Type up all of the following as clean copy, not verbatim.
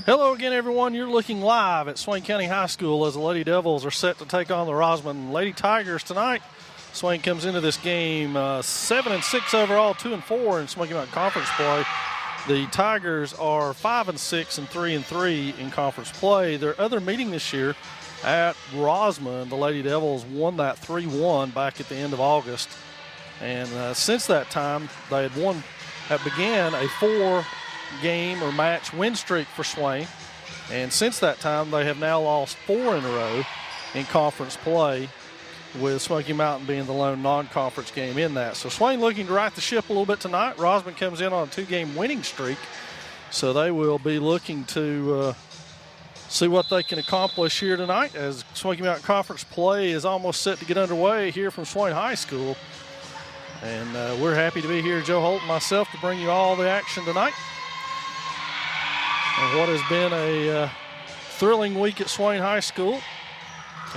Hello again, everyone. You're looking live at Swain County High School as the Lady Devils are set to take on the Rosman Lady Tigers tonight. Swain comes into this game 7-6 overall, 2-4 in Smoky Mountain Conference play. The Tigers are 5-6 and 3-3 in conference play. Their other meeting this year at Rosman, the Lady Devils won that 3-1 back at the end of August. And since that time, they began a 4-game or match win streak for Swain. And since that time, they have now lost 4 in a row in conference play, with Smoky Mountain being the lone non-conference game in that. So Swain looking to right the ship a little bit tonight. Rosman comes in on a 2-game winning streak, so they will be looking to see what they can accomplish here tonight as Smoky Mountain Conference play is almost set to get underway here from Swain High School. And we're happy to be here, Joe Holt and myself, to bring you all the action tonight. And what has been a thrilling week at Swain High School,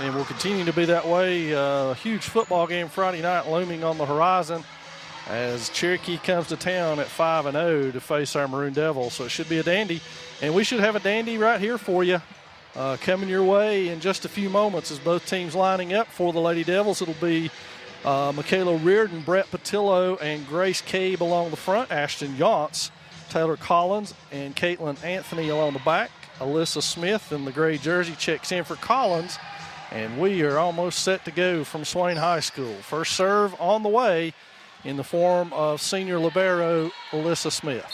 and will continue to be that way. A huge football game Friday night looming on the horizon as Cherokee comes to town at 5-0 to face our Maroon Devils. So it should be a dandy, and we should have a dandy right here for you coming your way in just a few moments as both teams lining up. For the Lady Devils, it'll be Michaela Reardon, Brett Patillo, and Grace Cabe along the front. Ashton Yance, Taylor Collins, and Caitlin Anthony along the back. Alyssa Smith in the gray jersey checks in for Collins. And we are almost set to go from Swain High School. First serve on the way in the form of senior libero Alyssa Smith.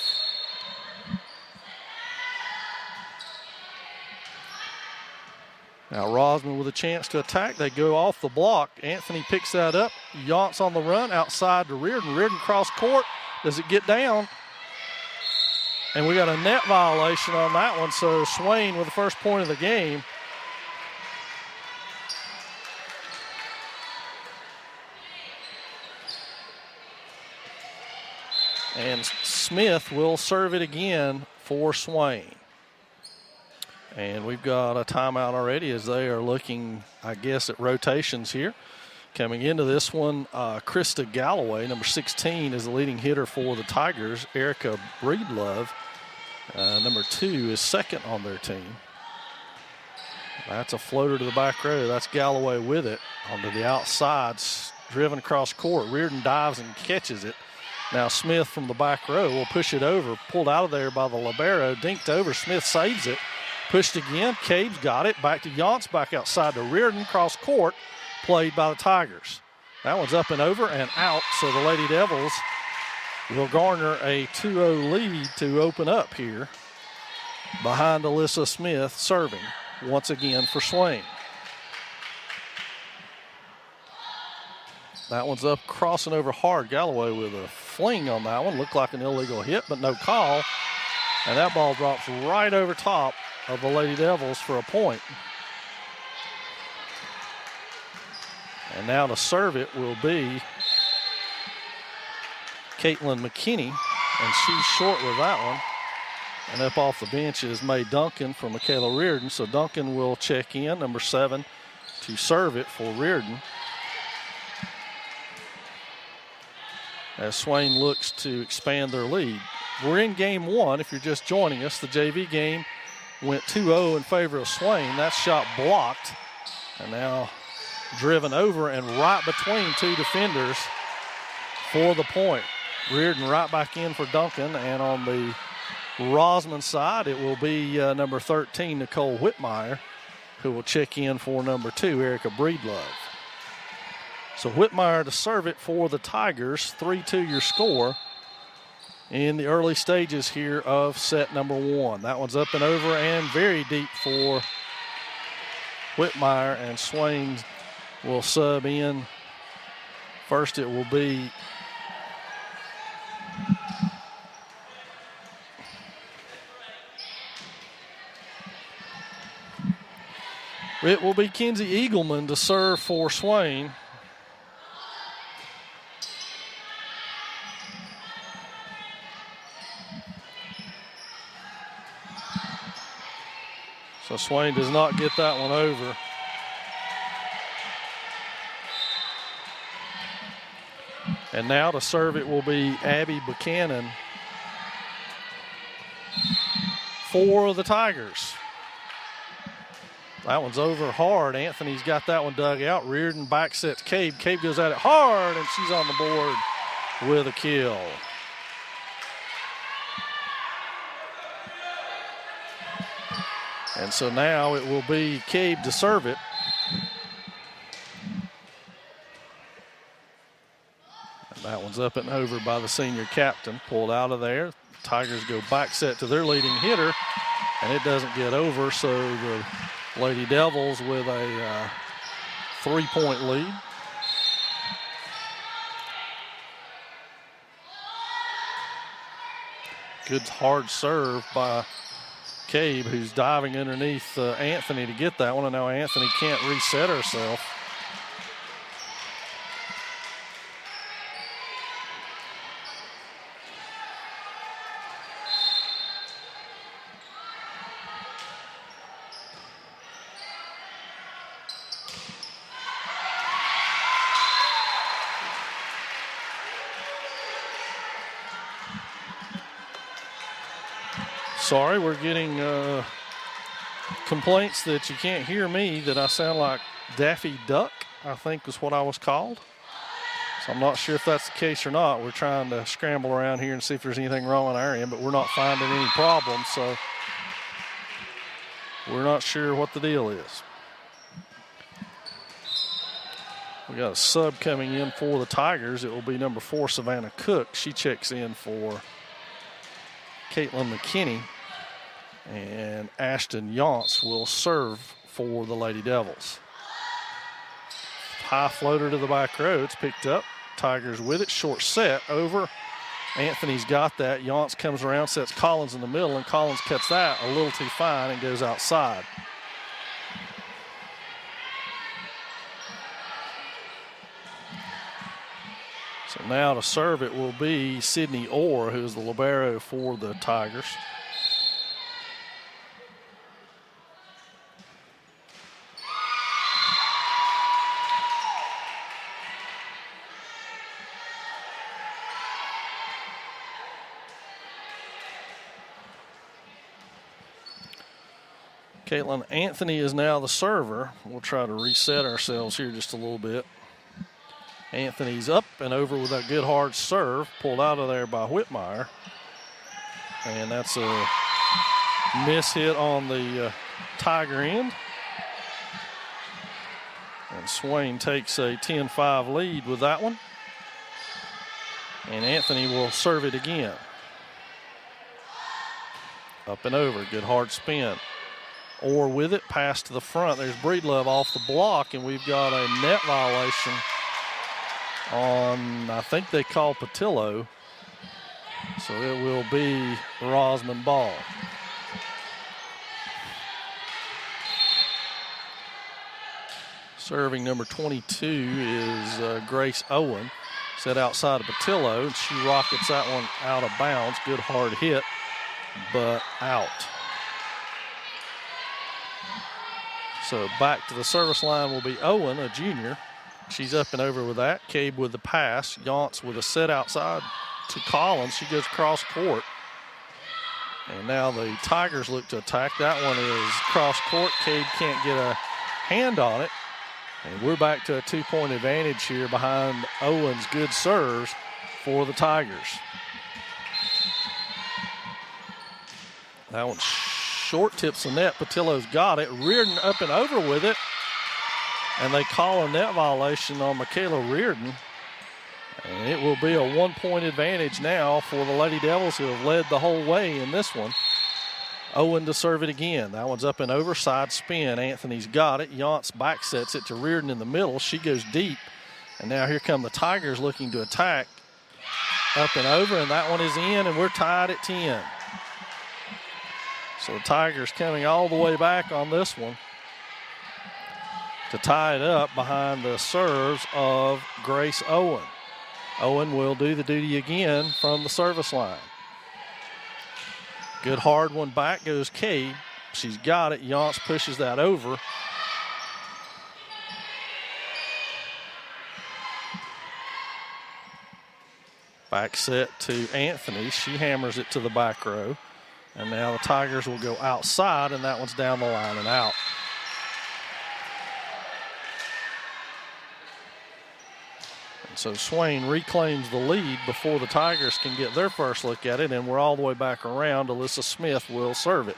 Now Rosman with a chance to attack. They go off the block. Anthony picks that up. Yance on the run outside to Reardon. Reardon cross court. Does it get down? And we got a net violation on that one. So Swain with the first point of the game. And Smith will serve it again for Swain. And we've got a timeout already as they are looking, I guess, at rotations here. Coming into this one, Krista Galloway, number 16, is the leading hitter for the Tigers. Erica Breedlove, number 2, is second on their team. That's a floater to the back row. That's Galloway with it onto the outside, driven across court. Reardon dives and catches it. Now Smith from the back row will push it over, pulled out of there by the libero, dinked over. Smith saves it, pushed again. Cabe's got it, back to Yance, back outside to Reardon, cross court, played by the Tigers. That one's up and over and out, so the Lady Devils will garner a 2-0 lead to open up here behind Alyssa Smith serving once again for Swain. That one's up, crossing over hard. Galloway with a fling on that one. Looked like an illegal hit, but no call. And that ball drops right over top of the Lady Devils for a point. And now to serve it will be Caitlin McKinney, and she's short with that one. And up off the bench is Mae Duncan for Michaela Reardon. So Duncan will check in, number 7, to serve it for Reardon. As Swain looks to expand their lead. We're in game 1. If you're just joining us, the JV game went 2-0 in favor of Swain. That shot blocked, and now driven over and right between 2 defenders for the point. Reardon right back in for Duncan, and on the Rosman side, it will be number 13, Nicole Whitmire, who will check in for number 2, Erica Breedlove. So Whitmire to serve it for the Tigers. 3-2 your score in the early stages here of set number 1. That one's up and over and very deep for Whitmire, and Swain will sub in. First it will be Kinsey Eagleman to serve for Swain. So Swain does not get that one over. And now to serve it will be Abby Buchanan for the Tigers. That one's over hard. Anthony's got that one dug out. Reardon back sets Cabe. Cabe goes at it hard, and she's on the board with a kill. And so now it will be Cabe to serve it. And that one's up and over by the senior captain. Pulled out of there. Tigers go back set to their leading hitter, and it doesn't get over, so the Lady Devils with a 3-point lead. Good hard serve by Cabe, who's diving underneath Anthony to get that one, and now Anthony can't reset herself. Sorry, we're getting complaints that you can't hear me, that I sound like Daffy Duck, I think is what I was called. So I'm not sure if that's the case or not. We're trying to scramble around here and see if there's anything wrong on our end, but we're not finding any problems, so we're not sure what the deal is. We got a sub coming in for the Tigers. It will be number 4, Savannah Cook. She checks in for Caitlin McKinney. And Ashton Yance will serve for the Lady Devils. High floater to the back row. It's picked up. Tigers with it. Short set over. Anthony's got that. Yance comes around, sets Collins in the middle, and Collins cuts that a little too fine and goes outside. So now to serve it will be Sydney Orr, who is the libero for the Tigers. Caitlin Anthony is now the server. We'll try to reset ourselves here just a little bit. Anthony's up and over with a good hard serve. Pulled out of there by Whitmire. And that's a miss hit on the Tiger end. And Swain takes a 10-5 lead with that one. And Anthony will serve it again. Up and over, good hard spin. Or with it, pass to the front. There's Breedlove off the block, and we've got a net violation on, I think they call Patillo. So it will be Rosman ball. Serving number 22 is Grace Owen. Set outside of Patillo, and she rockets that one out of bounds. Good hard hit, but out. So back to the service line will be Owen, a junior. She's up and over with that. Cabe with the pass. Yance with a set outside to Collins. She goes cross court. And now the Tigers look to attack. That one is cross court. Cabe can't get a hand on it. And we're back to a 2-point advantage here behind Owen's good serves for the Tigers. That one's short, tips the net. Patillo's got it. Reardon up and over with it. And they call a net violation on Michaela Reardon. And it will be a 1-point advantage now for the Lady Devils, who have led the whole way in this one. Owen to serve it again. That one's up and over, side spin. Anthony's got it. Yance back sets it to Reardon in the middle. She goes deep. And now here come the Tigers looking to attack. Up and over, and that one is in, and we're tied at 10. So the Tigers coming all the way back on this one to tie it up behind the serves of Grace Owen. Owen will do the duty again from the service line. Good hard one back goes Cabe. She's got it. Yance pushes that over. Back set to Anthony. She hammers it to the back row. And now the Tigers will go outside, and that one's down the line and out. And so Swain reclaims the lead before the Tigers can get their first look at it, and we're all the way back around. Alyssa Smith will serve it.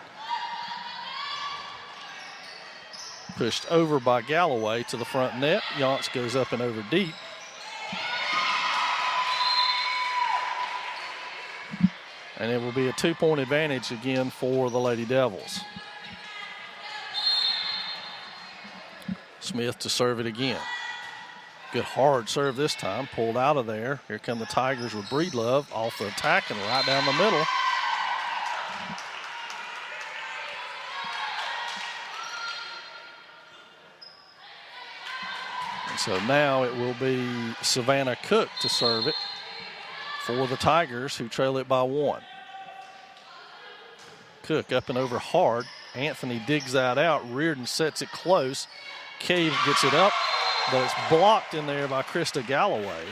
Pushed over by Galloway to the front net. Yance goes up and over deep. And it will be a 2-point advantage again for the Lady Devils. Smith to serve it again. Good hard serve this time, pulled out of there. Here come the Tigers with Breedlove off the attack and right down the middle. And so now it will be Savannah Cook to serve it for the Tigers, who trail it by 1. Cook up and over hard. Anthony digs that out. Reardon sets it close. Cave gets it up, but it's blocked in there by Krista Galloway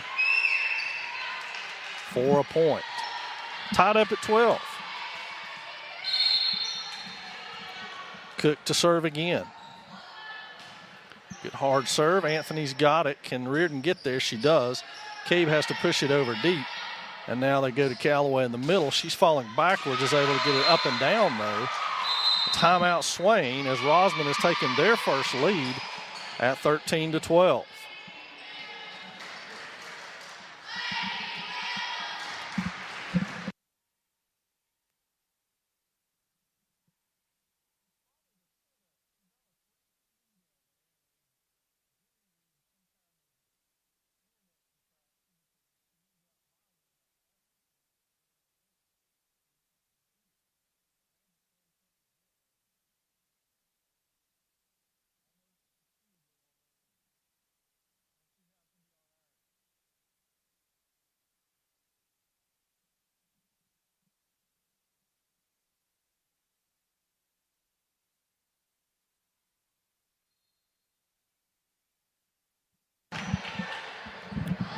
for a point. Tied up at 12. Cook to serve again. Good hard serve. Anthony's got it. Can Reardon get there? She does. Cave has to push it over deep. And now they go to Galloway in the middle. She's falling backwards, is able to get it up and down, though. Timeout Swain as Rosman has taken their first lead at 13-12.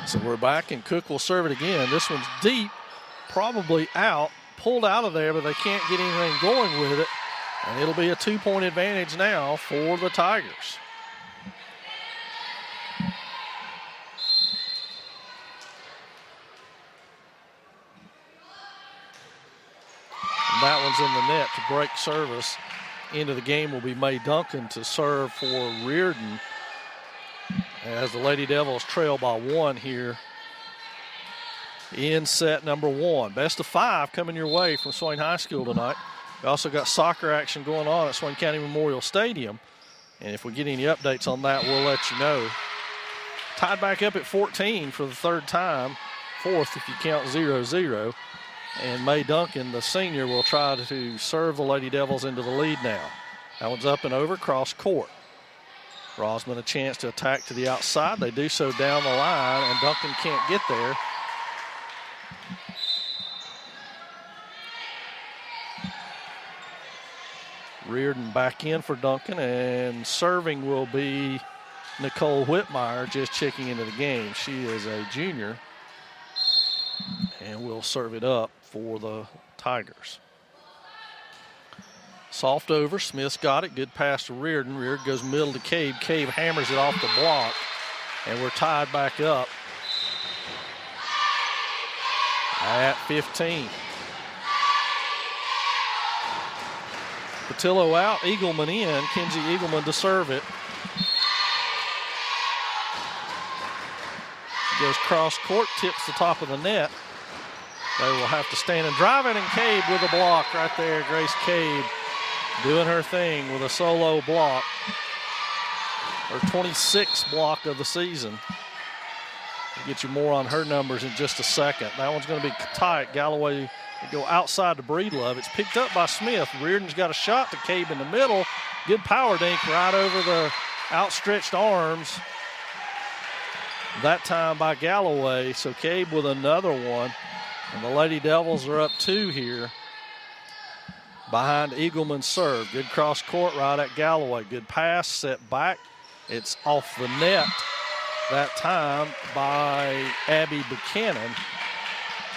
So we're back, and Cook will serve it again. This one's deep, probably out, pulled out of there, but they can't get anything going with it. And it'll be a 2-point advantage now for the Tigers. And that one's in the net to break service. Into the game will be Mae Duncan to serve for Reardon, as the Lady Devils trail by 1 here in set number 1. Best of 5 coming your way from Swain High School tonight. We also got soccer action going on at Swain County Memorial Stadium. And if we get any updates on that, we'll let you know. Tied back up at 14 for the third time. 4th if you count 0-0. And Mae Duncan, the senior, will try to serve the Lady Devils into the lead now. That one's up and over, cross court. Rosman a chance to attack to the outside. They do so down the line, and Duncan can't get there. Reardon back in for Duncan, and serving will be Nicole Whitmire, just checking into the game. She is a junior, and will serve it up for the Tigers. Soft over, Smith's got it, good pass to Reardon. Reardon goes middle to Cave. Cave hammers it off the block, and we're tied back up at 15. Patillo out, Eagleman in. Kenzie Eagleman to serve it. She goes cross court, tips the top of the net. They will have to stand and drive it, and Cave with a block right there. Grace Cave doing her thing with a solo block. Her 26th block of the season. I'll get you more on her numbers in just a second. That one's going to be tight. Galloway will go outside to Breedlove. It's picked up by Smith. Reardon's got a shot to Cave in the middle. Good power dink right over the outstretched arms. That time by Galloway. So Cave with another one. And the Lady Devils are up 2 here behind Eagleman's serve. Good cross court right at Galloway. Good pass, set back. It's off the net that time by Abby Buchanan.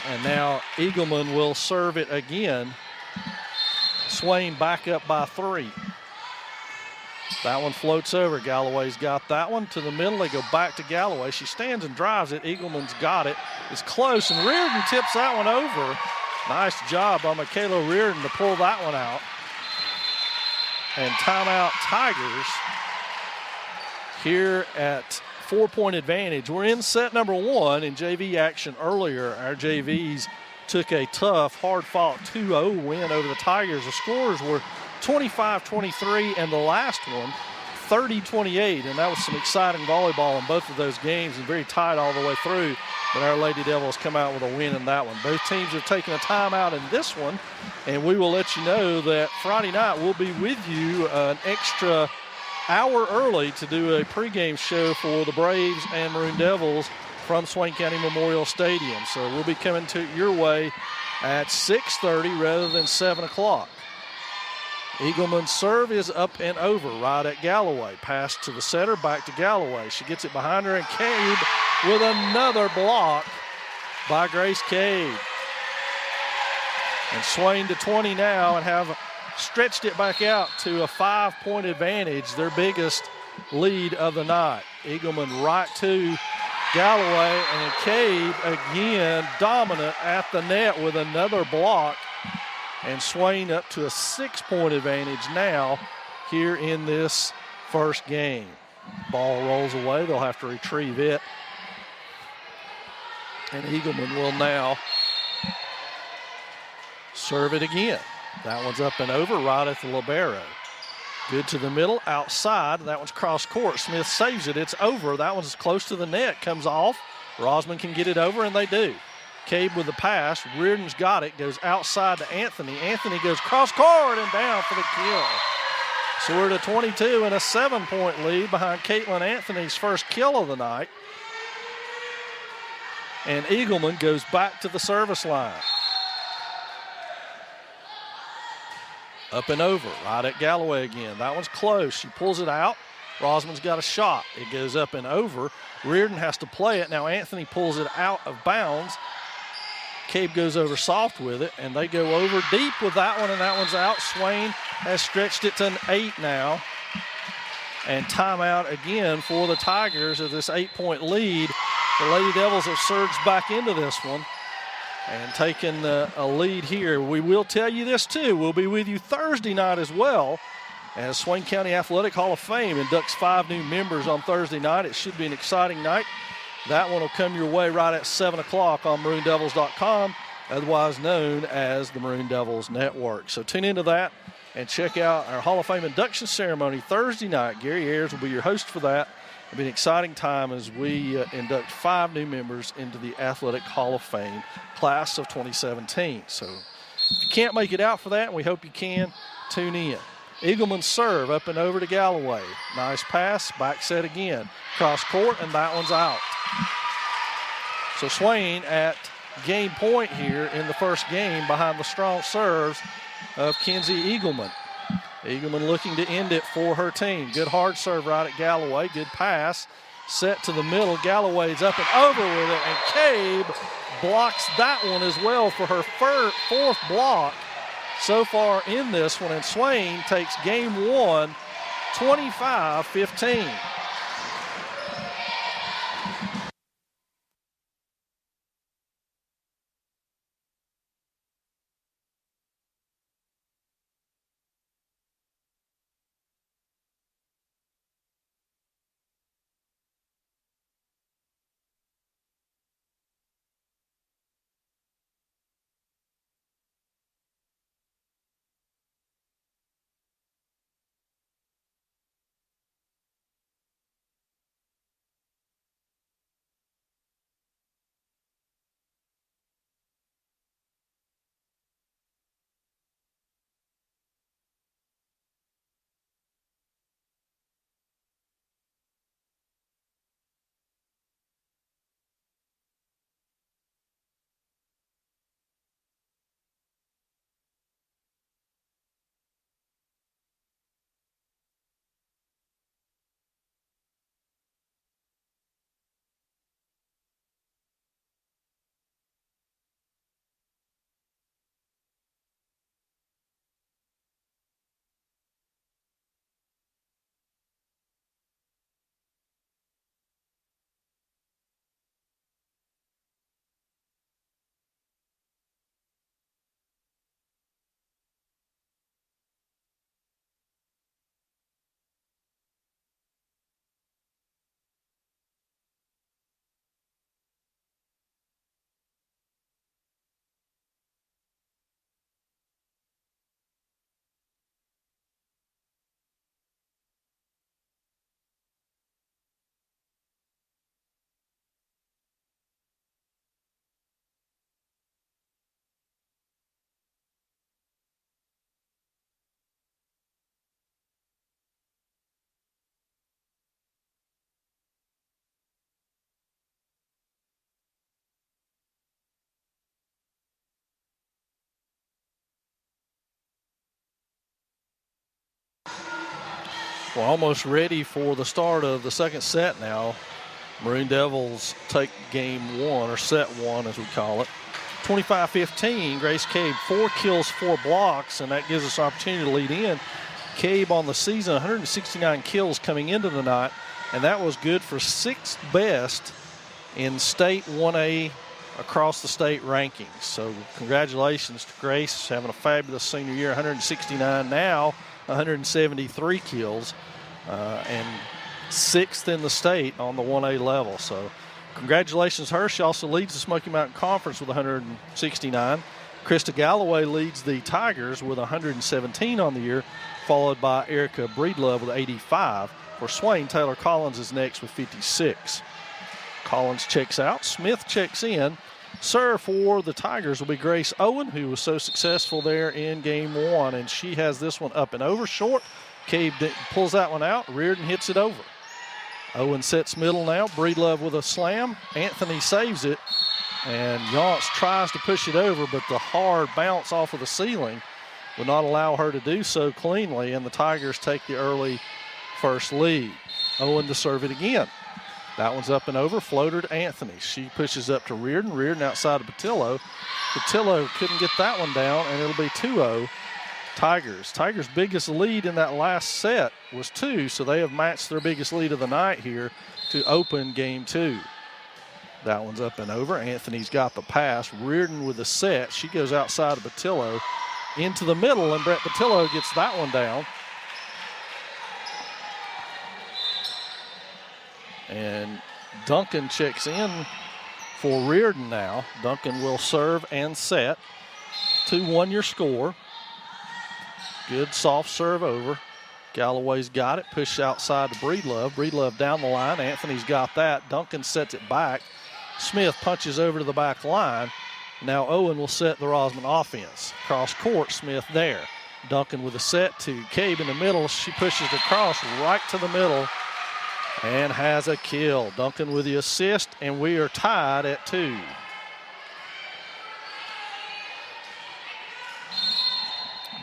And now Eagleman will serve it again. Swain back up by 3. That one floats over. Galloway's got that one to the middle. They go back to Galloway. She stands and drives it. Eagleman's got it. It's close, and Reardon tips that one over. Nice job by Michaela Reardon to pull that one out. And timeout Tigers here at 4-point advantage. We're in set number 1 in JV action earlier. Our JVs took a tough, hard-fought 2-0 win over the Tigers. The scores were 25-23, and the last one, 30-28. And that was some exciting volleyball in both of those games and very tight all the way through. But our Lady Devils come out with a win in that one. Both teams have taken a timeout in this one, and we will let you know that Friday night we'll be with you an extra hour early to do a pregame show for the Braves and Maroon Devils from Swain County Memorial Stadium. So we'll be coming to your way at 6:30 rather than 7 o'clock. Eagleman's serve is up and over right at Galloway. Pass to the setter, back to Galloway. She gets it behind her, and Cade with another block by Grace Cade. And Swain to 20 now and have stretched it back out to a 5-point advantage, their biggest lead of the night. Eagleman right to Galloway, and Cade again dominant at the net with another block. And Swain up to a 6-point advantage now here in this first game. Ball rolls away. They'll have to retrieve it. And Eagleman will now serve it again. That one's up and over right at the libero. Good to the middle, outside. That one's cross court. Smith saves it. It's over. That one's close to the net. Comes off. Rosman can get it over, and they do. Cabe with the pass. Reardon's got it. Goes outside to Anthony. Anthony goes cross court and down for the kill. So we're at a 22 and a 7-point lead behind Caitlin Anthony's first kill of the night. And Eagleman goes back to the service line. Up and over, right at Galloway again. That one's close. She pulls it out. Rosman's got a shot. It goes up and over. Reardon has to play it. Now Anthony pulls it out of bounds. Cabe goes over soft with it, and they go over deep with that one, and that one's out. Swain has stretched it to an 8 now. And timeout again for the Tigers of this 8-point lead. The Lady Devils have surged back into this one and taken a lead here. We will tell you this too. We'll be with you Thursday night as well as Swain County Athletic Hall of Fame inducts 5 new members on Thursday night. It should be an exciting night. That one will come your way right at 7 o'clock on MaroonDevils.com, otherwise known as the Maroon Devils Network. So tune into that and check out our Hall of Fame induction ceremony Thursday night. Gary Ayers will be your host for that. It'll be an exciting time as we induct 5 new members into the Athletic Hall of Fame class of 2017. So if you can't make it out for that, and we hope you can, tune in. Eagleman's serve up and over to Galloway. Nice pass, back set again. Cross court, and that one's out. So Swain at game point here in the first game behind the strong serves of Kenzie Eagleman. Eagleman looking to end it for her team. Good hard serve right at Galloway. Good pass. Set to the middle. Galloway's up and over with it, and Cabe blocks that one as well for her fourth block so far in this one, and Swain takes game 1, 25-15. We're almost ready for the start of the second set now. Maroon Devils take game one, or set one as we call it. 25-15, Grace Cabe, 4 kills, 4 blocks, and that gives us an opportunity to lead in. Cabe on the season, 169 kills coming into the night, and that was good for 6th best in state 1A across the state rankings. So congratulations to Grace, having a fabulous senior year, 169 now, 173 kills, and 6th in the state on the 1A level. So congratulations to her. She also leads the Smoky Mountain Conference with 169. Krista Galloway leads the Tigers with 117 on the year, followed by Erica Breedlove with 85. For Swain, Taylor Collins is next with 56. Collins checks out. Smith checks in. Serve for the Tigers will be Grace Owen, who was so successful there in game one, and she has this one up and over short. Cabe pulls that one out. Reardon hits it over. Owen sets middle now. Breedlove with a slam. Anthony saves it, and Yance tries to push it over, but the hard bounce off of the ceiling would not allow her to do so cleanly, and the Tigers take the early first lead. Owen to serve it again. That one's up and over. Floater to Anthony. She pushes up to Reardon. Reardon outside of Patillo. Patillo couldn't get that one down, and it'll be 2-0 Tigers. Tigers' biggest lead in that last set was 2, so they have matched their biggest lead of the night here to open game 2. That one's up and over. Anthony's got the pass. Reardon with the set. She goes outside of Patillo into the middle, and Brett Patillo gets that one down. And Duncan checks in for Reardon now. Duncan will serve and set. 2-1 your score. Good soft serve over. Galloway's got it. Push outside to Breedlove. Breedlove down the line. Anthony's got that. Duncan sets it back. Smith punches over to the back line. Now Owen will set the Rosman offense. Cross court, Smith there. Duncan with a set to Cabe in the middle. She pushes it across right to the middle and has a kill. Duncan with the assist, and we are tied at 2.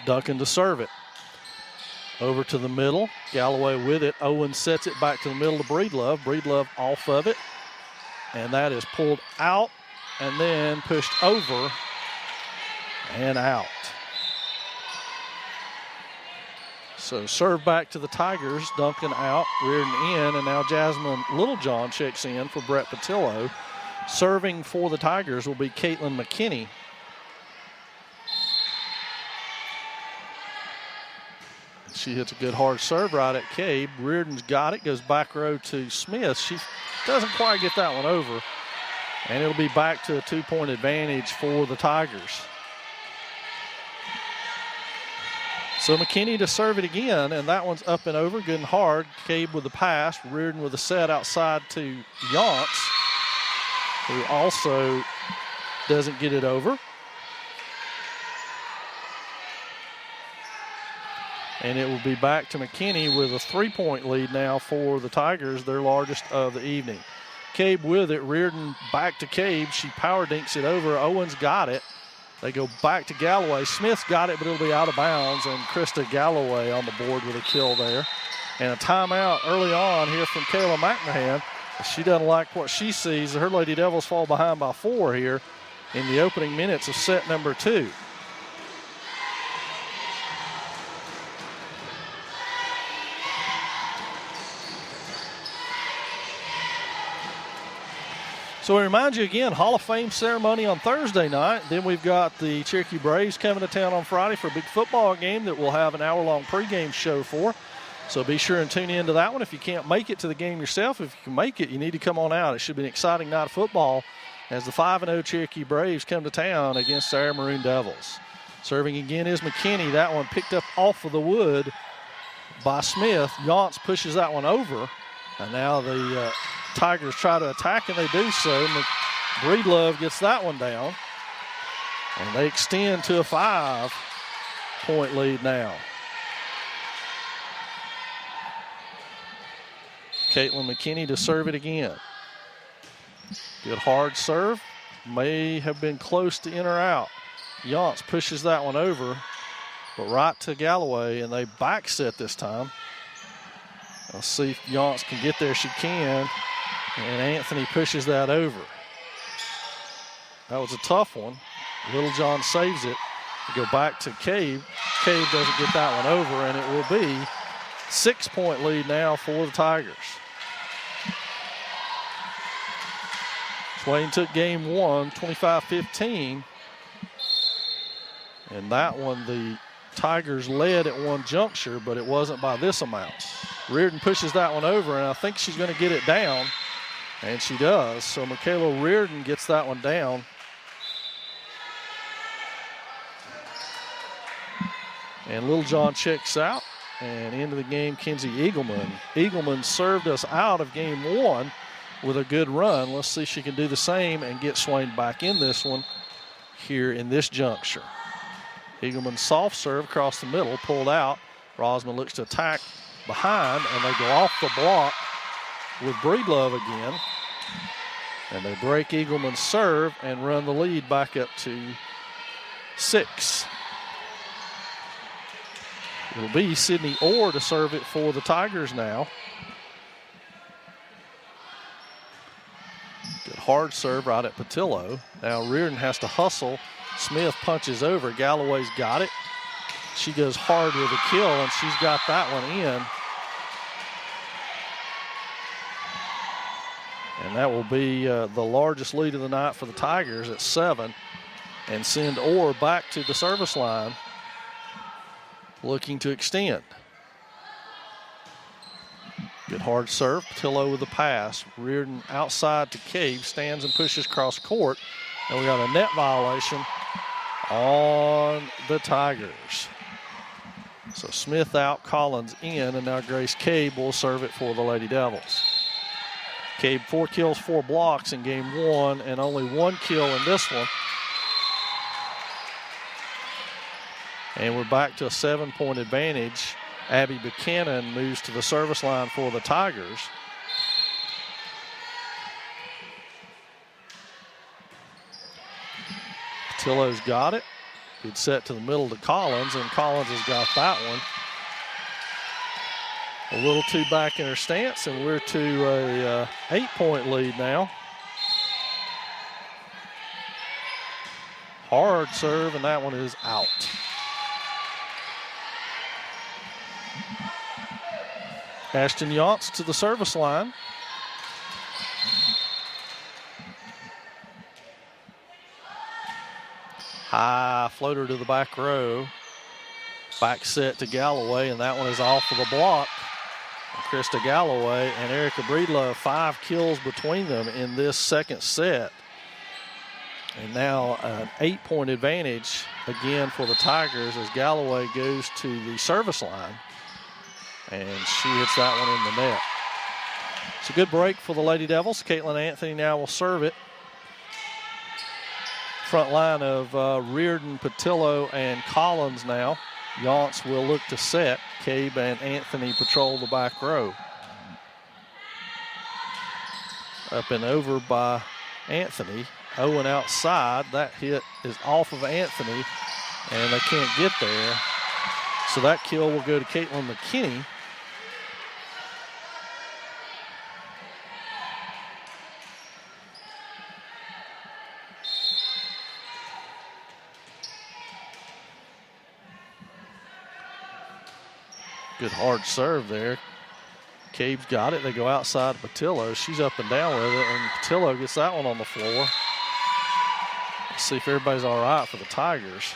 Duncan to serve it. Over to the middle. Galloway with it. Owen sets it back to the middle to Breedlove. Breedlove off of it. And that is pulled out and then pushed over and out. So serve back to the Tigers. Duncan out, Reardon in, and now Jasmine Littlejohn checks in for Brett Patillo. Serving for the Tigers will be Caitlin McKinney. She hits a good hard serve right at Cabe. Reardon's got it, goes back row to Smith. She doesn't quite get that one over, and it'll be back to a 2-point advantage for the Tigers. So McKinney to serve it again, and that one's up and over, good and hard. Cabe with the pass, Reardon with the set outside to Yance, who also doesn't get it over. And it will be back to McKinney with a 3-point lead now for the Tigers, their largest of the evening. Cabe with it, Reardon back to Cabe. She power dinks it over. Owens got it. They go back to Galloway. Smith's got it, but it'll be out of bounds, and Krista Galloway on the board with a kill there. And a timeout early on here from Kayla McMahon. She doesn't like what she sees. Her Lady Devils fall behind by 4 here in the opening minutes of set number 2. So we remind you again, Hall of Fame ceremony on Thursday night. Then we've got the Cherokee Braves coming to town on Friday for a big football game that we'll have an hour-long pregame show for. So be sure and tune in to that one. If you can't make it to the game yourself, if you can make it, you need to come on out. It should be an exciting night of football as the 5-0 Cherokee Braves come to town against our Maroon Devils. Serving again is McKinney. That one picked up off of the wood by Smith. Yance pushes that one over. And now the Tigers try to attack, and they do so. Breedlove gets that one down. And they extend to a 5-point lead now. Caitlin McKinney to serve it again. Good hard serve. May have been close to in or out. Yance pushes that one over, but right to Galloway, and they back set this time. Let's see if Yance can get there. She can. And Anthony pushes that over. That was a tough one. Littlejohn saves it. We go back to Cave. Cave doesn't get that one over, and it will be 6-point lead now for the Tigers. Swain took game one, 25-15. And that one, the Tigers led at one juncture, but it wasn't by this amount. Reardon pushes that one over, and I think she's going to get it down, and she does. So Michaela Reardon gets that one down. And Littlejohn checks out, and into the game, Kenzie Eagleman. Eagleman served us out of game one with a good run. Let's see if she can do the same and get Swain back in this one here in this juncture. Eagleman soft serve across the middle, pulled out. Rosman looks to attack behind, and they go off the block with Breedlove again. And they break Eagleman's serve and run the lead back up to 6. It'll be Sydney Orr to serve it for the Tigers now. Good hard serve right at Patillo. Now Reardon has to hustle. Smith punches over. Galloway's got it. She goes hard with a kill, and she's got that one in. And that will be the largest lead of the night for the Tigers at 7, and send Orr back to the service line, looking to extend. Good hard serve. Patillo with the pass. Reardon outside to Cave. Stands and pushes cross court. And we got a net violation on the Tigers. So Smith out, Collins in, and now Grace Cave will serve it for the Lady Devils. Cave 4 kills, 4 blocks in game one, and only 1 kill in this one. And we're back to a 7-point advantage. Abby Buchanan moves to the service line for the Tigers. Patillo's got it. Good set to the middle to Collins, and Collins has got that one. A little too back in her stance, and we're to a 8-point lead now. Hard serve, and that one is out. Ashton Yance to the service line. High floater to the back row. Back set to Galloway, and that one is off of the block. Krista Galloway and Erica Breedlove, 5 kills between them in this second set. And now an 8-point advantage again for the Tigers as Galloway goes to the service line. And she hits that one in the net. It's a good break for the Lady Devils. Caitlin Anthony now will serve it. Front line of Reardon, Patillo, and Collins now. Yance will look to set. Cabe and Anthony patrol the back row. Up and over by Anthony. Owen outside. That hit is off of Anthony, and they can't get there. So that kill will go to Caitlin McKinney. Good hard serve there. Cabe's got it. They go outside Patillo. She's up and down with it, and Patillo gets that one on the floor. Let's see if everybody's all right for the Tigers.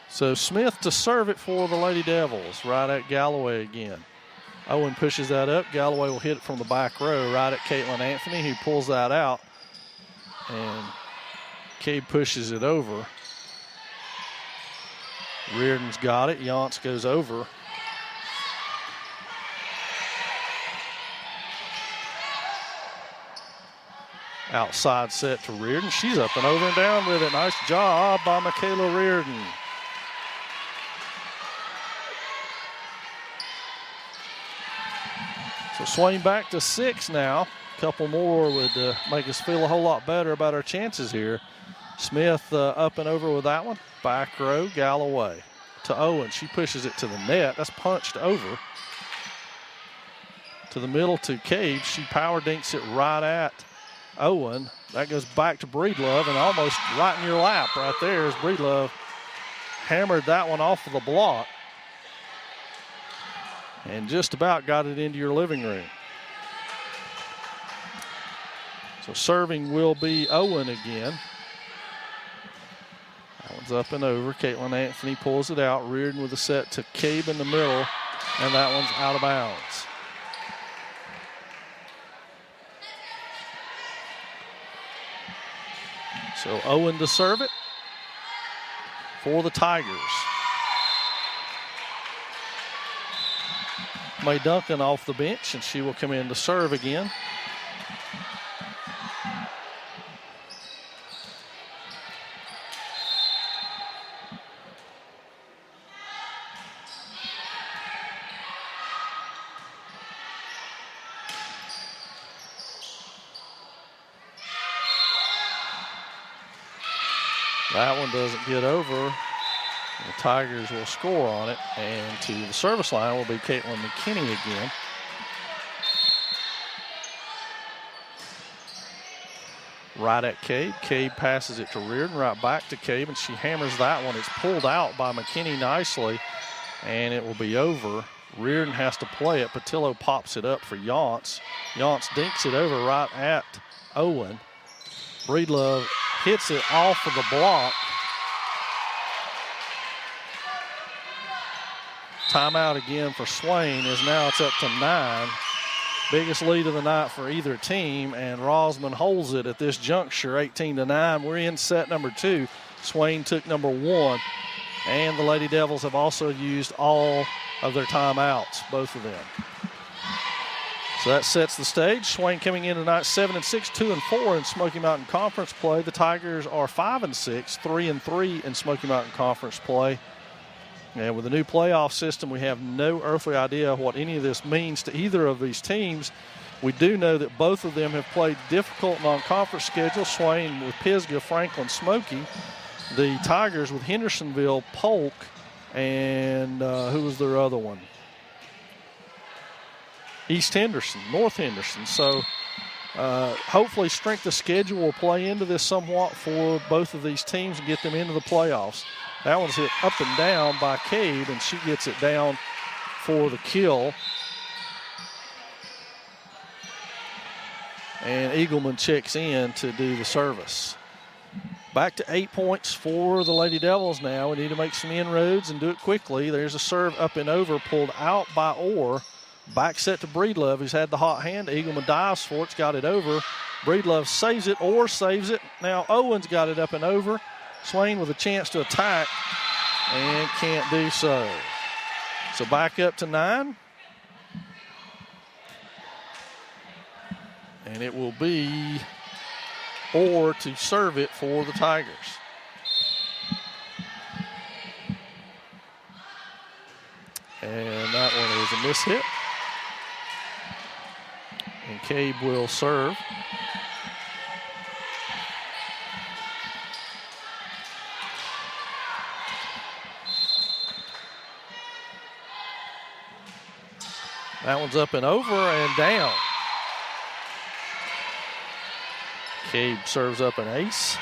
So Smith to serve it for the Lady Devils, right at Galloway again. Owen pushes that up. Galloway will hit it from the back row, right at Caitlin Anthony, who pulls that out. And Cabe pushes it over. Reardon's got it. Yance goes over. Outside set to Reardon. She's up and over and down with it. Nice job by Michaela Reardon. So Swain back to 6 now. A couple more would make us feel a whole lot better about our chances here. Smith up and over with that one. Back row, Galloway to Owen. She pushes it to the net. That's punched over. To the middle to Cage. She power dinks it right at Owen. That goes back to Breedlove and almost right in your lap right there as Breedlove hammered that one off of the block and just about got it into your living room. So serving will be Owen again. That one's up and over. Caitlin Anthony pulls it out. Reardon with a set to Cabe in the middle, and that one's out of bounds. So Owen to serve it for the Tigers. May Duncan off the bench, and she will come in to serve again. That one doesn't get over. The Tigers will score on it, and to the service line will be Caitlin McKinney again. Right at Cabe. Cabe passes it to Reardon, right back to Cabe, and she hammers that one. It's pulled out by McKinney nicely, and it will be over. Reardon has to play it. Patillo pops it up for Yance. Yance dinks it over right at Owen. Breedlove hits it off of the block. Timeout again for Swain, as now it's up to 9. Biggest lead of the night for either team, and Rosman holds it at this juncture, 18-9. We're in set number 2. Swain took number 1, and the Lady Devils have also used all of their timeouts, both of them. So that sets the stage. Swain coming in tonight 7-6, 2-4 in Smoky Mountain Conference play. The Tigers are 5-6, 3-3 in Smoky Mountain Conference play. And with the new playoff system, we have no earthly idea what any of this means to either of these teams. We do know that both of them have played difficult non-conference schedules. Swain with Pisgah, Franklin, Smoky. The Tigers with Hendersonville, Polk, and who was their other one? East Henderson, North Henderson. So hopefully strength of schedule will play into this somewhat for both of these teams and get them into the playoffs. That one's hit up and down by Cade, and she gets it down for the kill. And Eagleman checks in to do the service. Back to 8 points for the Lady Devils now. We need to make some inroads and do it quickly. There's a serve up and over, pulled out by Orr. Back set to Breedlove, who's had the hot hand. Eagleman dives for it, got it over. Breedlove saves it, Orr saves it. Now Owen's got it up and over. Swain with a chance to attack and can't do so. So back up to 9. And it will be Orr to serve it for the Tigers. And that one is a miss hit. And Cabe will serve. That one's up and over and down. Cabe serves up an ace.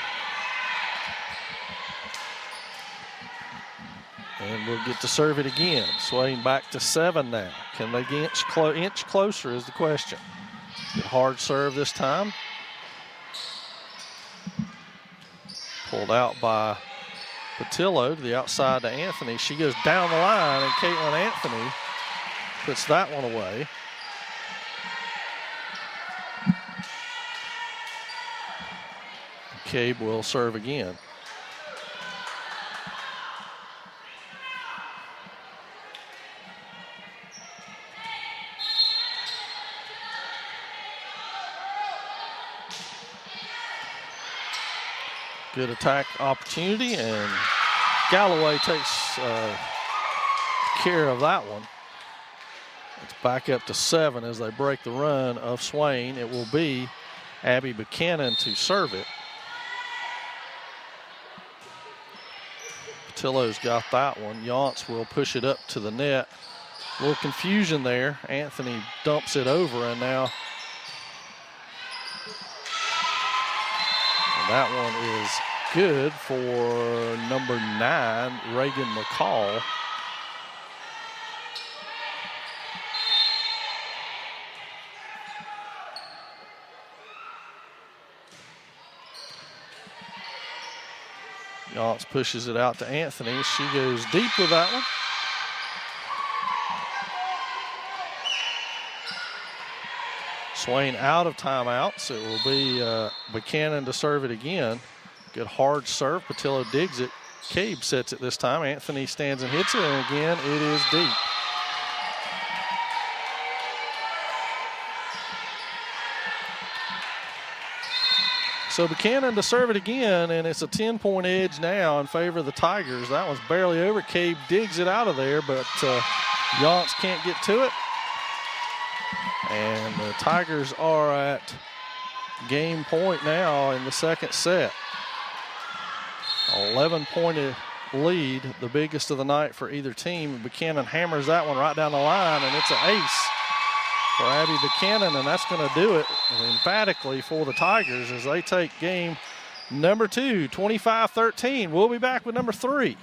And we'll get to serve it again. Swain back to 7 now. Can they get inch closer is the question. Good hard serve this time. Pulled out by Patillo to the outside to Anthony. She goes down the line, and Caitlin Anthony puts that one away. Cabe will serve again. Good attack opportunity, and Galloway takes care of that one. It's back up to 7 as they break the run of Swain. It will be Abby Buchanan to serve it. Patillo's got that one. Yance will push it up to the net. A little confusion there. Anthony dumps it over, and now that one is good for number 9, Reagan McCall. Yance pushes it out to Anthony. She goes deep with that one. Swain out of timeouts. It will be Buchanan to serve it again. Good hard serve. Patillo digs it. Cabe sets it this time. Anthony stands and hits it, and again, it is deep. So Buchanan to serve it again, and it's a 10-point edge now in favor of the Tigers. That one's barely over. Cabe digs it out of there, but Yance can't get to it. And the Tigers are at game point now in the second set. 11-point lead, the biggest of the night for either team. Buchanan hammers that one right down the line, and it's an ace for Abby Buchanan, and that's going to do it emphatically for the Tigers as they take game number 2, 25-13. We'll be back with number 3.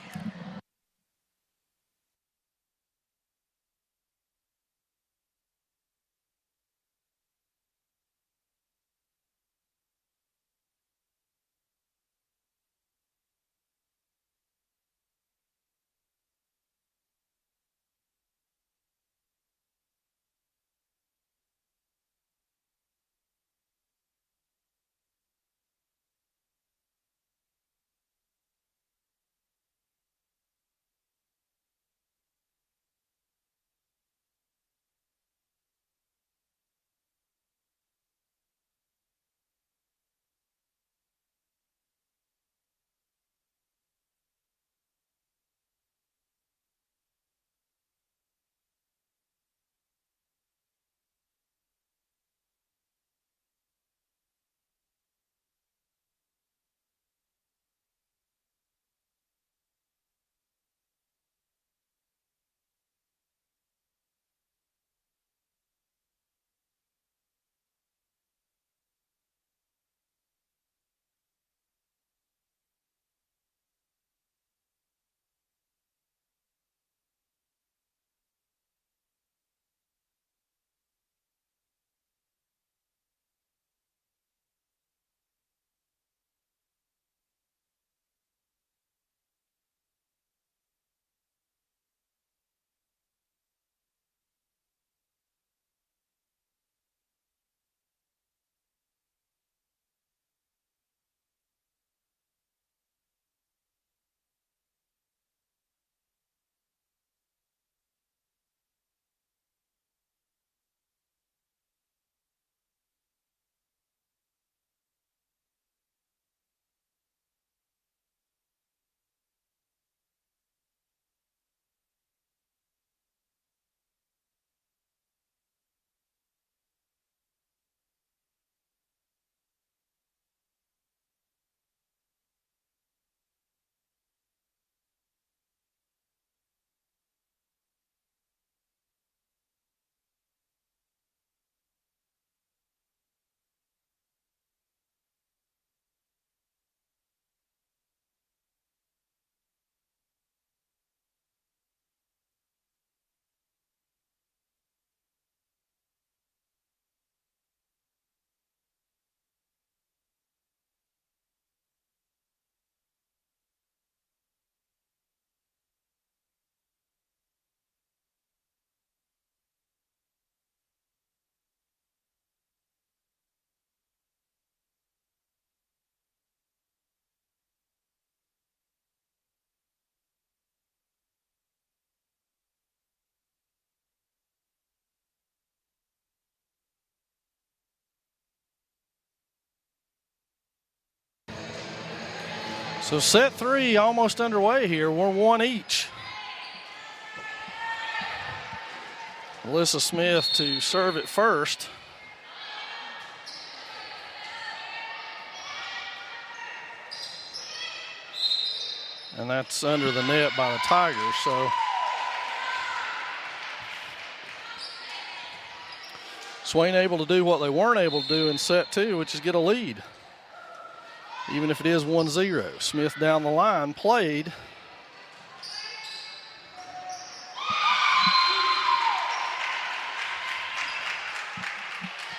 So set 3 almost underway here. We're 1 each. Melissa Smith to serve it first. And that's under the net by the Tigers, so Swain able to do what they weren't able to do in set two, which is get a lead, even if it is 1-0. Smith down the line, played.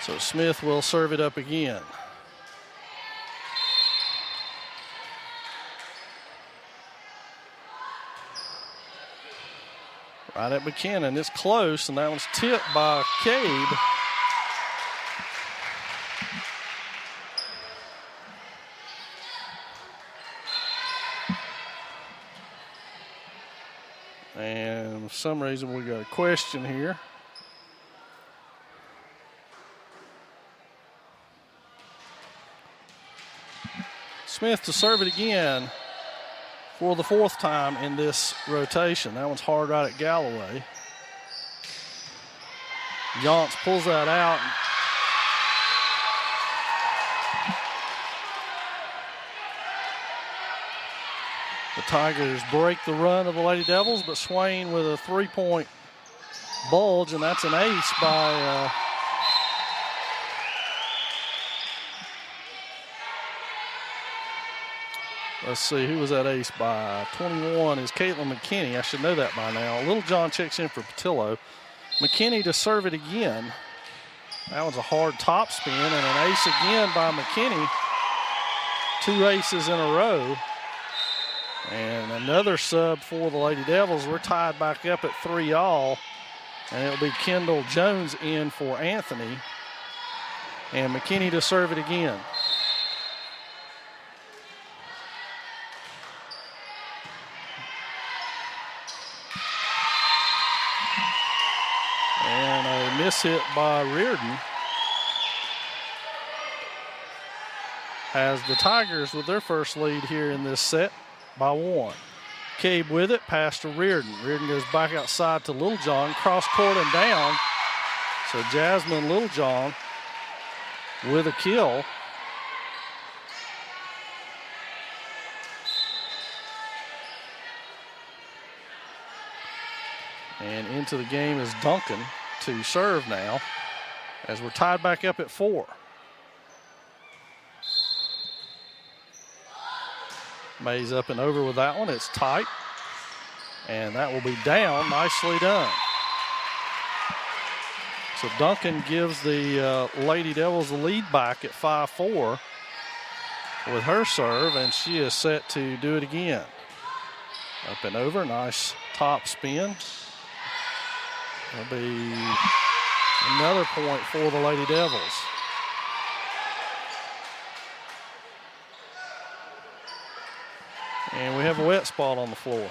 So Smith will serve it up again. Right at Buchanan. It's close, and that one's tipped by Cade. And for some reason, we got a question here. Smith to serve it again for the fourth time in this rotation. That one's hard right at Galloway. Yance pulls that out. The Tigers break the run of the Lady Devils, but Swain with a three-point bulge, and that's an ace by let's see, who was that ace by? 21 is Caitlin McKinney. I should know that by now. Little John checks in for Patillo. McKinney to serve it again. That was a hard top spin, and an ace again by McKinney. Two aces in a row. And another sub for the Lady Devils. We're tied back up at 3-all. And it'll be Kendall Jones in for Anthony. And McKinney to serve it again. And a miss hit by Reardon has the Tigers with their first lead here in this set by 1. Cabe with it, pass to Reardon. Reardon goes back outside to Littlejohn, cross court and down. So Jasmine Littlejohn with a kill. And into the game is Duncan to serve now as we're tied back up at 4. Mays up and over with that one. It's tight. And that will be down. Nicely done. So Duncan gives the Lady Devils the lead back at 5-4 with her serve, and she is set to do it again. Up and over. Nice top spin. That'll be another point for the Lady Devils. And we have a wet spot on the floor.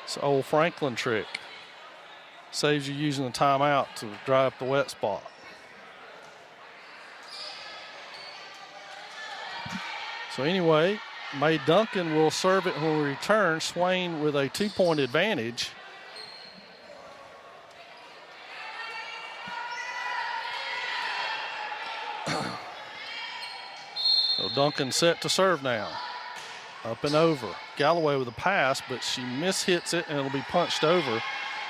It's an old Franklin trick. Saves you using the timeout to dry up the wet spot. So anyway, May Duncan will serve it when we return. Swain with a 2-point advantage. So Duncan set to serve now. Up and over. Galloway with a pass, but she mishits it and it'll be punched over.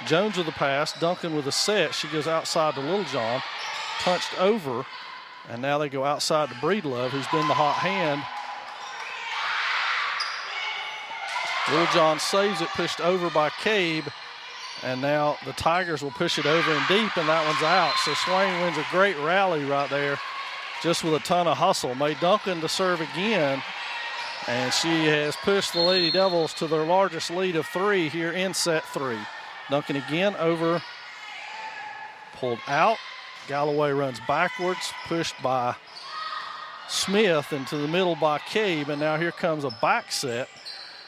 Jones with a pass. Duncan with a set. She goes outside to Littlejohn. Punched over. And now they go outside to Breedlove, who's been the hot hand. Littlejohn saves it, pushed over by Cabe. And now the Tigers will push it over and deep, and that one's out. So Swain wins a great rally right there, just with a ton of hustle. May Duncan to serve again, and she has pushed the Lady Devils to their largest lead of 3 here in set 3. Duncan again over, pulled out. Galloway runs backwards, pushed by Smith into the middle by Cabe, and now here comes a back set.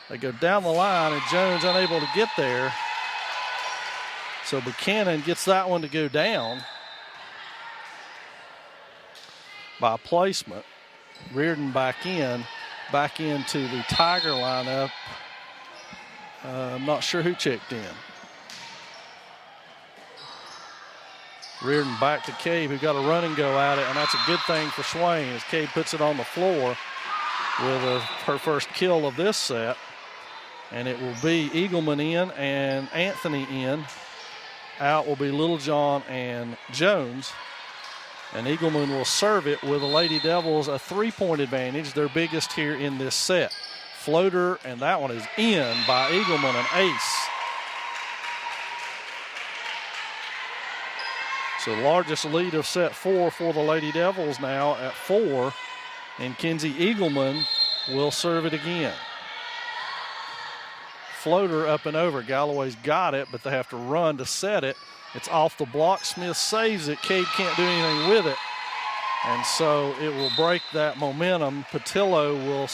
They go down the line, and Jones unable to get there. So Buchanan gets that one to go down by placement. Reardon back in. back into the Tiger lineup. I'm not sure who checked in. Reardon back to Cabe, who got a run and go at it, and that's a good thing for Swain as Cabe puts it on the floor with her first kill of this set. And it will be Eagleman in and Anthony in. Out will be Littlejohn and Jones. And Eagleman will serve it with the Lady Devils a 3-point advantage, their biggest here in this set. Floater, and that one is in by Eagleman, an ace. So largest lead of set 4 for the Lady Devils now at 4. And Kinsey Eagleman will serve it again. Floater up and over. Galloway's got it, but they have to run to set it. It's off the block. Smith saves it. Cade can't do anything with it. And so it will break that momentum. Patillo will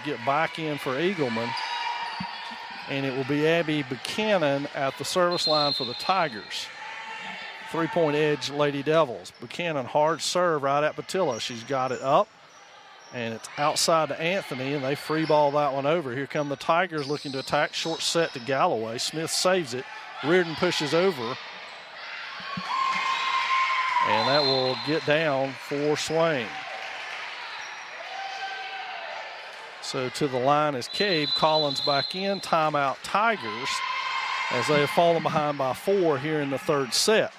get back in for Eagleman. And it will be Abby Buchanan at the service line for the Tigers. 3-point edge, Lady Devils. Buchanan, hard serve right at Patillo. She's got it up, and it's outside to Anthony, and they free ball that one over. Here come the Tigers looking to attack. Short set to Galloway. Smith saves it. Reardon pushes over, and that will get down for Swain. So to the line is Cabe. Collins back in. Timeout Tigers as they have fallen behind by 4 here in the third set.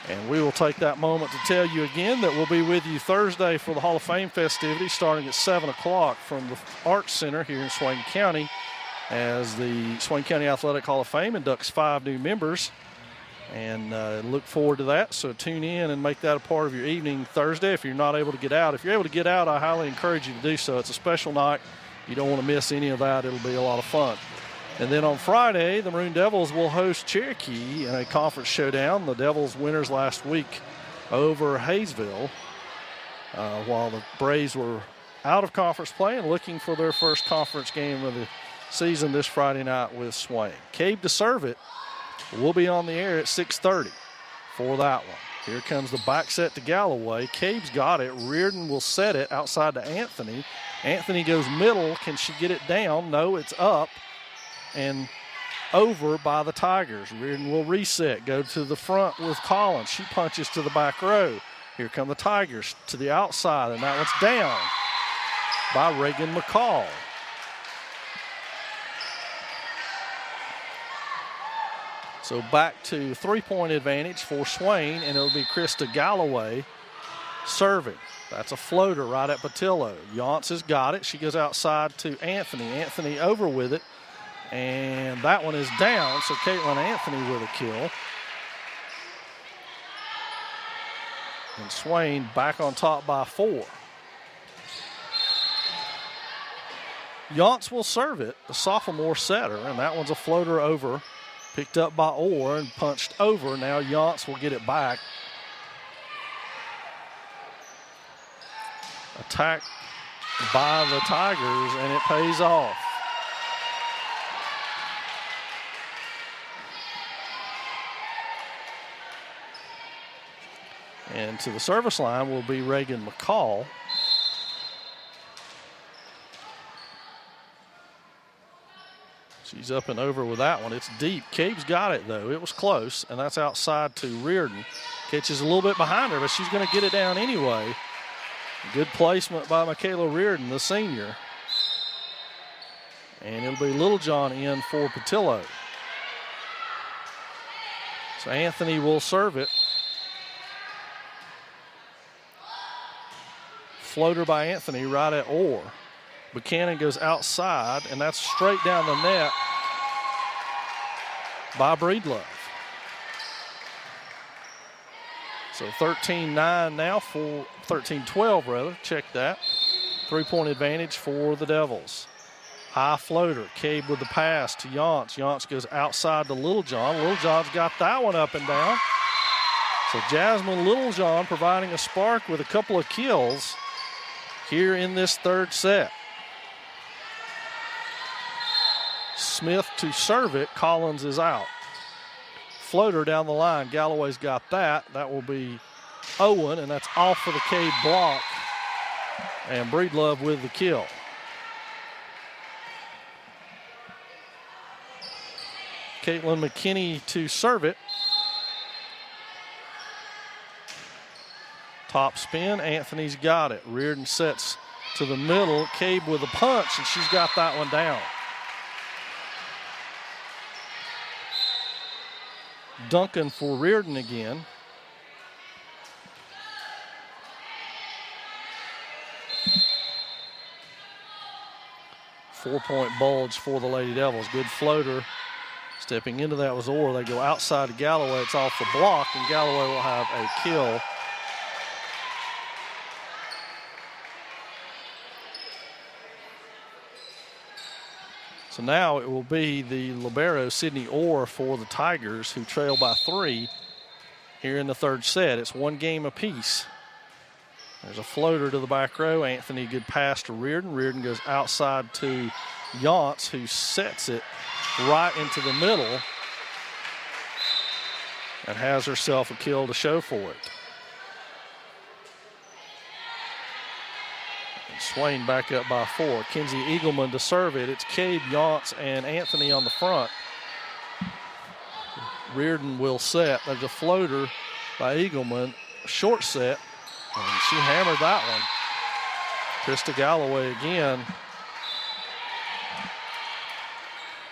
And we will take that moment to tell you again that we'll be with you Thursday for the Hall of Fame festivities starting at 7 o'clock from the Arts Center here in Swain County as the Swain County Athletic Hall of Fame inducts 5 new members. And look forward to that. So tune in and make that a part of your evening Thursday if you're not able to get out. If you're able to get out, I highly encourage you to do so. It's a special night. You don't want to miss any of that. It'll be a lot of fun. And then on Friday, the Maroon Devils will host Cherokee in a conference showdown. The Devils winners last week over Hayesville, while the Braves were out of conference play and looking for their first conference game of the season this Friday night with Swain. Cabe to serve it. We'll be on the air at 6:30 for that one. Here comes the back set to Galloway. Cabe's got it. Reardon will set it outside to Anthony. Anthony goes middle. Can she get it down? No, it's up and over by the Tigers. Reardon will reset, go to the front with Collins. She punches to the back row. Here come the Tigers to the outside, and that one's down by Reagan McCall. So back to 3-point advantage for Swain, and it'll be Krista Galloway serving. That's a floater right at Patillo. Yance has got it. She goes outside to Anthony. Anthony over with it. And that one is down, so Caitlin Anthony with a kill. And Swain back on top by 4. Yance will serve it, the sophomore setter, and that one's a floater over. Picked up by Orr and punched over. Now Yance will get it back. Attack by the Tigers, and it pays off. And to the service line will be Reagan McCall. She's up and over with that one. It's deep. Cabe's got it, though. It was close, and that's outside to Reardon. Catches a little bit behind her, but she's going to get it down anyway. Good placement by Michaela Reardon, the senior. And it'll be Littlejohn in for Patillo. So Anthony will serve it. Floater by Anthony right at Orr. Buchanan goes outside, and that's straight down the net by Breedlove. So 13-9 now for 13-12 rather. Check that. 3-point advantage for the Devils. High floater. Cabe with the pass to Yance. Yance goes outside to Littlejohn. Littlejohn's got that one up and down. So Jasmine Littlejohn providing a spark with a couple of kills here in this third set. Smith to serve it. Collins is out. Floater down the line. Galloway's got that. That will be Owen, and that's off for the Cade block. And Breedlove with the kill. Caitlin McKinney to serve it. Top spin, Anthony's got it. Reardon sets to the middle. Cabe with a punch, and she's got that one down. Duncan for Reardon again. Four-point bulge for the Lady Devils. Good floater. Stepping into that was Orr. They go outside to Galloway. It's off the block, and Galloway will have a kill. So now it will be the libero, Sydney Orr, for the Tigers, who trail by 3 here in the third set. It's one game apiece. There's a floater to the back row. Anthony, good pass to Reardon. Reardon goes outside to Yance, who sets it right into the middle and has herself a kill to show for it. And Swain back up by 4. Kenzie Eagleman to serve it. It's Cade, Yance, and Anthony on the front. Reardon will set. There's a floater by Eagleman. Short set. And she hammered that one. Krista Galloway again.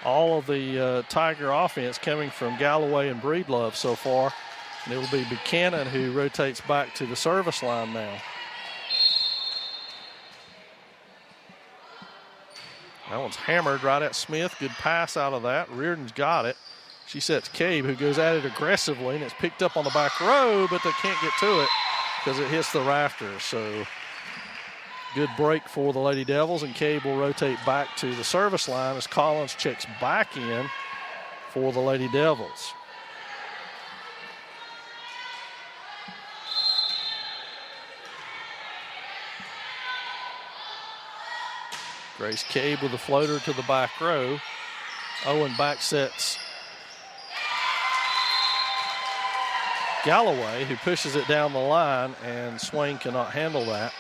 All of the Tiger offense coming from Galloway and Breedlove so far. And it will be Buchanan who rotates back to the service line now. That one's hammered right at Smith. Good pass out of that. Reardon's got it. She sets Cabe, who goes at it aggressively, and it's picked up on the back row, but they can't get to it because it hits the rafters. So good break for the Lady Devils, and Cabe will rotate back to the service line as Collins checks back in for the Lady Devils. Grace Cabe with a floater to the back row. Owen back sets Galloway, who pushes it down the line, and Swain cannot handle that.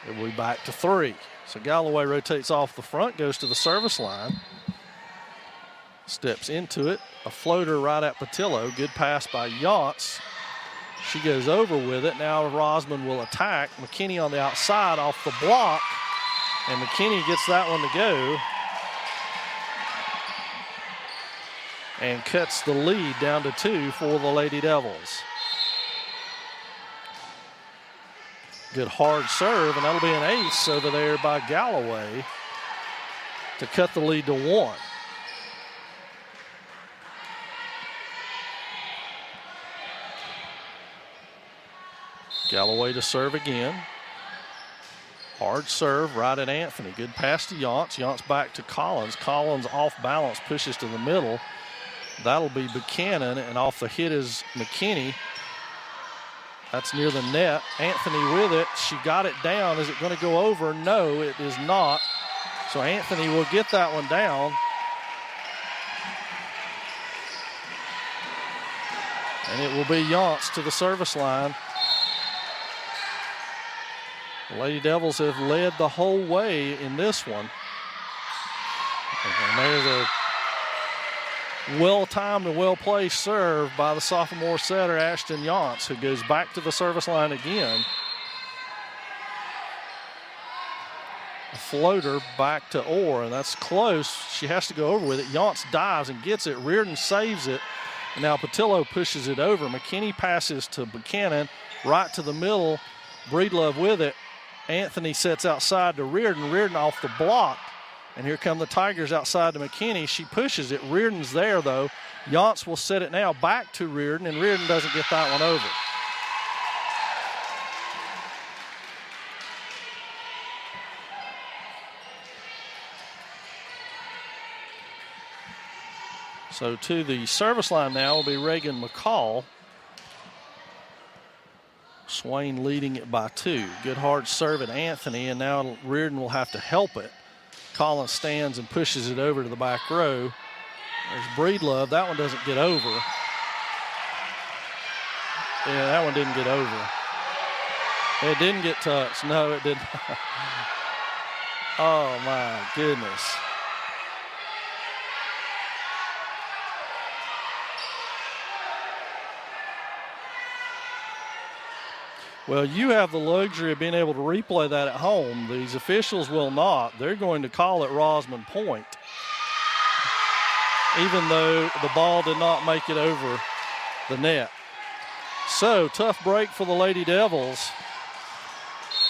It will be back to 3. So Galloway rotates off the front, goes to the service line, steps into it. A floater right at Patillo. Good pass by Yance. She goes over with it. Now Rosman will attack. McKinney on the outside off the block, and McKinney gets that one to go and cuts the lead down to 2 for the Lady Devils. Good hard serve, and that'll be an ace over there by Galloway to cut the lead to 1. Galloway to serve again. Hard serve right at Anthony. Good pass to Yance. Yance back to Collins. Collins off balance, pushes to the middle. That'll be Buchanan, and off the hit is McKinney. That's near the net. Anthony with it. She got it down. Is it going to go over? No, it is not. So Anthony will get that one down. And it will be Yance to the service line. The Lady Devils have led the whole way in this one. And there's a well-timed and well-placed serve by the sophomore setter, Ashton Yance, who goes back to the service line again. A floater back to Orr, and that's close. She has to go over with it. Yance dives and gets it. Reardon saves it. And now Patillo pushes it over. McKinney passes to Buchanan, right to the middle. Breedlove with it. Anthony sets outside to Reardon. Reardon off the block. And here come the Tigers outside to McKinney. She pushes it. Reardon's there, though. Yance will set it now back to Reardon, and Reardon doesn't get that one over. So to the service line now will be Reagan McCall. Swain leading it by 2. Good hard serve at Anthony, and now Reardon will have to help it. Collins stands and pushes it over to the back row. There's Breedlove. That one doesn't get over. Yeah, that one didn't get over. It didn't get touched. No, it didn't. Oh, my goodness. Well, you have the luxury of being able to replay that at home. These officials will not. They're going to call it Rosman point, even though the ball did not make it over the net. So, tough break for the Lady Devils.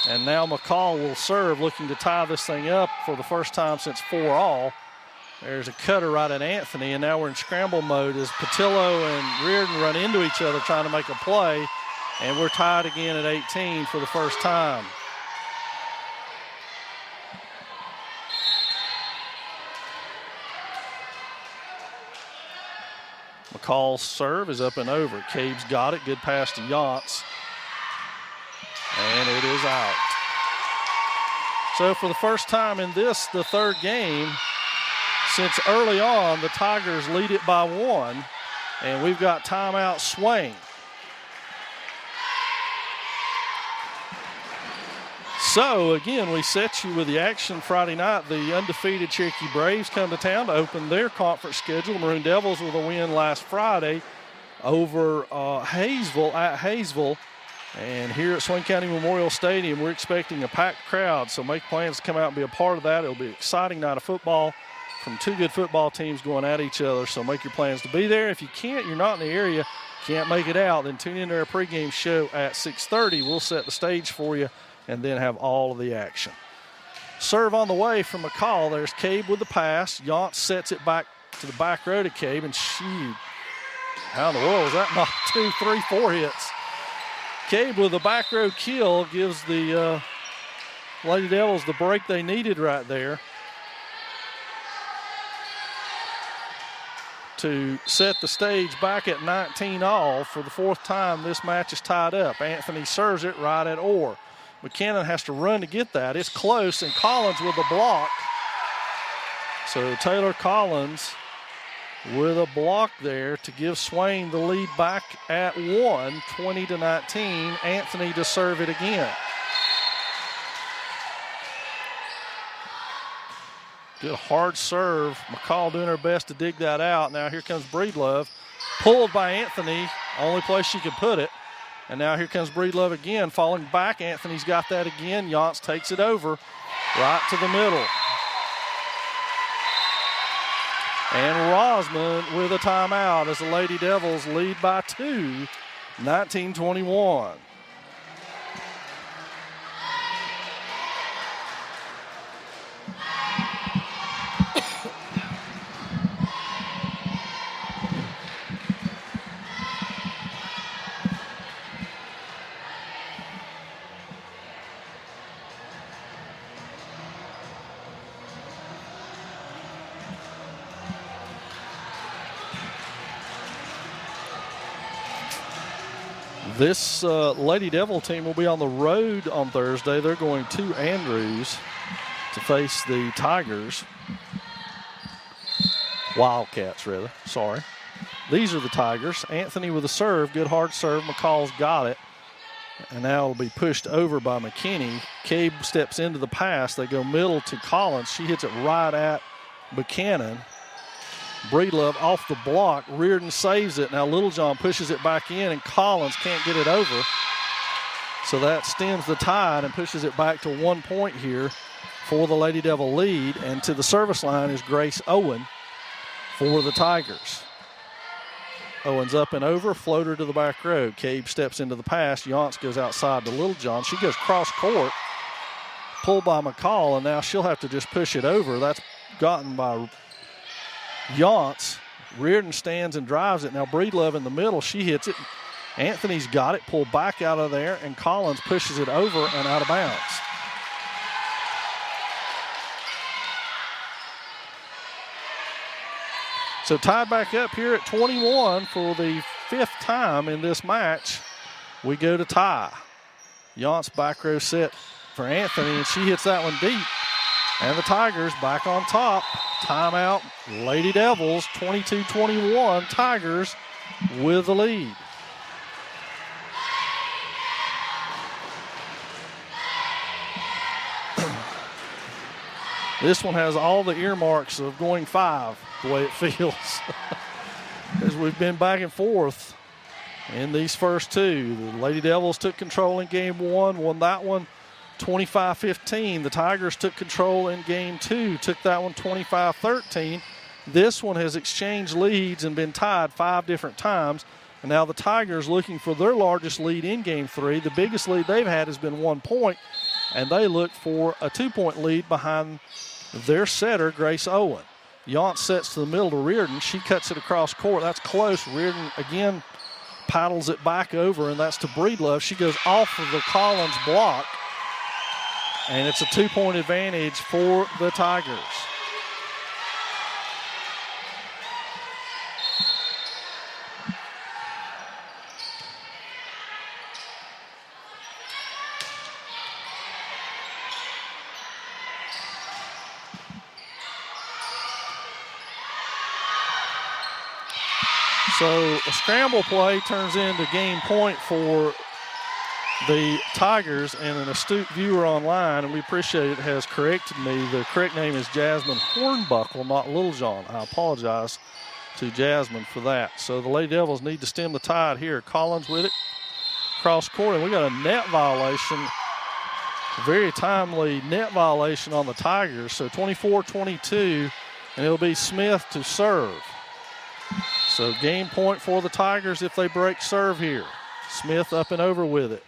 And now McCall will serve, looking to tie this thing up for the first time since 4-all. There's a cutter right at Anthony, and now we're in scramble mode as Patillo and Reardon run into each other trying to make a play. And we're tied again at 18 for the first time. McCall's serve is up and over. Cabe's got it. Good pass to Yance. And it is out. So for the first time in this, the third game, since early on, the Tigers lead it by 1. And we've got timeout Swain. So, again, we set you with the action Friday night. The undefeated Cherokee Braves come to town to open their conference schedule. Maroon Devils with a win last Friday over Hayesville. And here at Swain County Memorial Stadium, we're expecting a packed crowd. So make plans to come out and be a part of that. It'll be an exciting night of football from two good football teams going at each other. So make your plans to be there. If you can't, you're not in the area, can't make it out, then tune into our pregame show at 6:30. We'll set the stage for you and then have all of the action. Serve on the way from McCall. There's Cabe with the pass. Yance sets it back to the back row to Cabe, and shoot, how in the world was that? Not 2, 3, 4 hits. Cabe with the back row kill gives the Lady Devils the break they needed right there to set the stage back at 19-all. For the fourth time, this match is tied up. Anthony serves it right at Orr. McKinnon has to run to get that. It's close, and Collins with the block. So Taylor Collins with a block there to give Swain the lead back at 1, 20-19. Anthony to serve it again. Good hard serve. McCall doing her best to dig that out. Now here comes Breedlove. Pulled by Anthony. Only place she could put it. And now here comes Breedlove again, falling back. Anthony's got that again. Yance takes it over right to the middle. And Rosman with a timeout as the Lady Devils lead by 2, 19-21. This Lady Devil team will be on the road on Thursday. They're going to Andrews to face the Tigers. Wildcats, rather. Sorry. These are the Tigers. Anthony with a serve. Good hard serve. McCall's got it. And now it'll be pushed over by McKinney. Cabe steps into the pass. They go middle to Collins. She hits it right at Buchanan. Breedlove off the block. Reardon saves it. Now Littlejohn pushes it back in, and Collins can't get it over. So that stems the tide and pushes it back to 1 point here for the Lady Devil lead. And to the service line is Grace Owen for the Tigers. Owen's up and over, floater to the back row. Cabe steps into the pass. Yance goes outside to Littlejohn. She goes cross court, pulled by McCall, and now she'll have to just push it over. That's gotten by Yance. Reardon stands and drives it. Now Breedlove in the middle. She hits it. Anthony's got it, pulled back out of there, and Collins pushes it over and out of bounds. So tied back up here at 21 for the 5th time in this match. We go to tie. Yance back row set for Anthony, and she hits that one deep. And the Tigers back on top. Timeout, Lady Devils, 22-21. Tigers with the lead. This one has all the earmarks of going 5, the way it feels. As we've been back and forth in these first two. The Lady Devils took control in game 1, won that one 25-15. The Tigers took control in game 2, took that one 25-13. This one has exchanged leads and been tied 5 different times. And now the Tigers looking for their largest lead in game 3. The biggest lead they've had has been 1 point, and they look for a 2-point lead behind their setter, Grace Owen. Yaunt sets to the middle to Reardon. She cuts it across court. That's close. Reardon again paddles it back over, and that's to Breedlove. She goes off of the Collins block, and it's a 2-point advantage for the Tigers. So a scramble play turns into game point for the Tigers, and an astute viewer online, and we appreciate it, has corrected me. The correct name is Jasmine Hornbuckle, not Littlejohn. I apologize to Jasmine for that. So the Lady Devils need to stem the tide here. Collins with it, cross court, and we got a net violation, a very timely net violation on the Tigers. So 24-22, and it'll be Smith to serve. So game point for the Tigers if they break serve here. Smith up and over with it.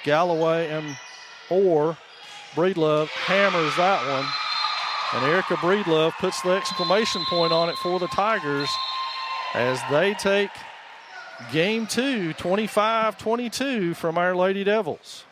Galloway or Breedlove hammers that one. And Erica Breedlove puts the exclamation point on it for the Tigers as they take game 2, 25-22 from our Lady Devils.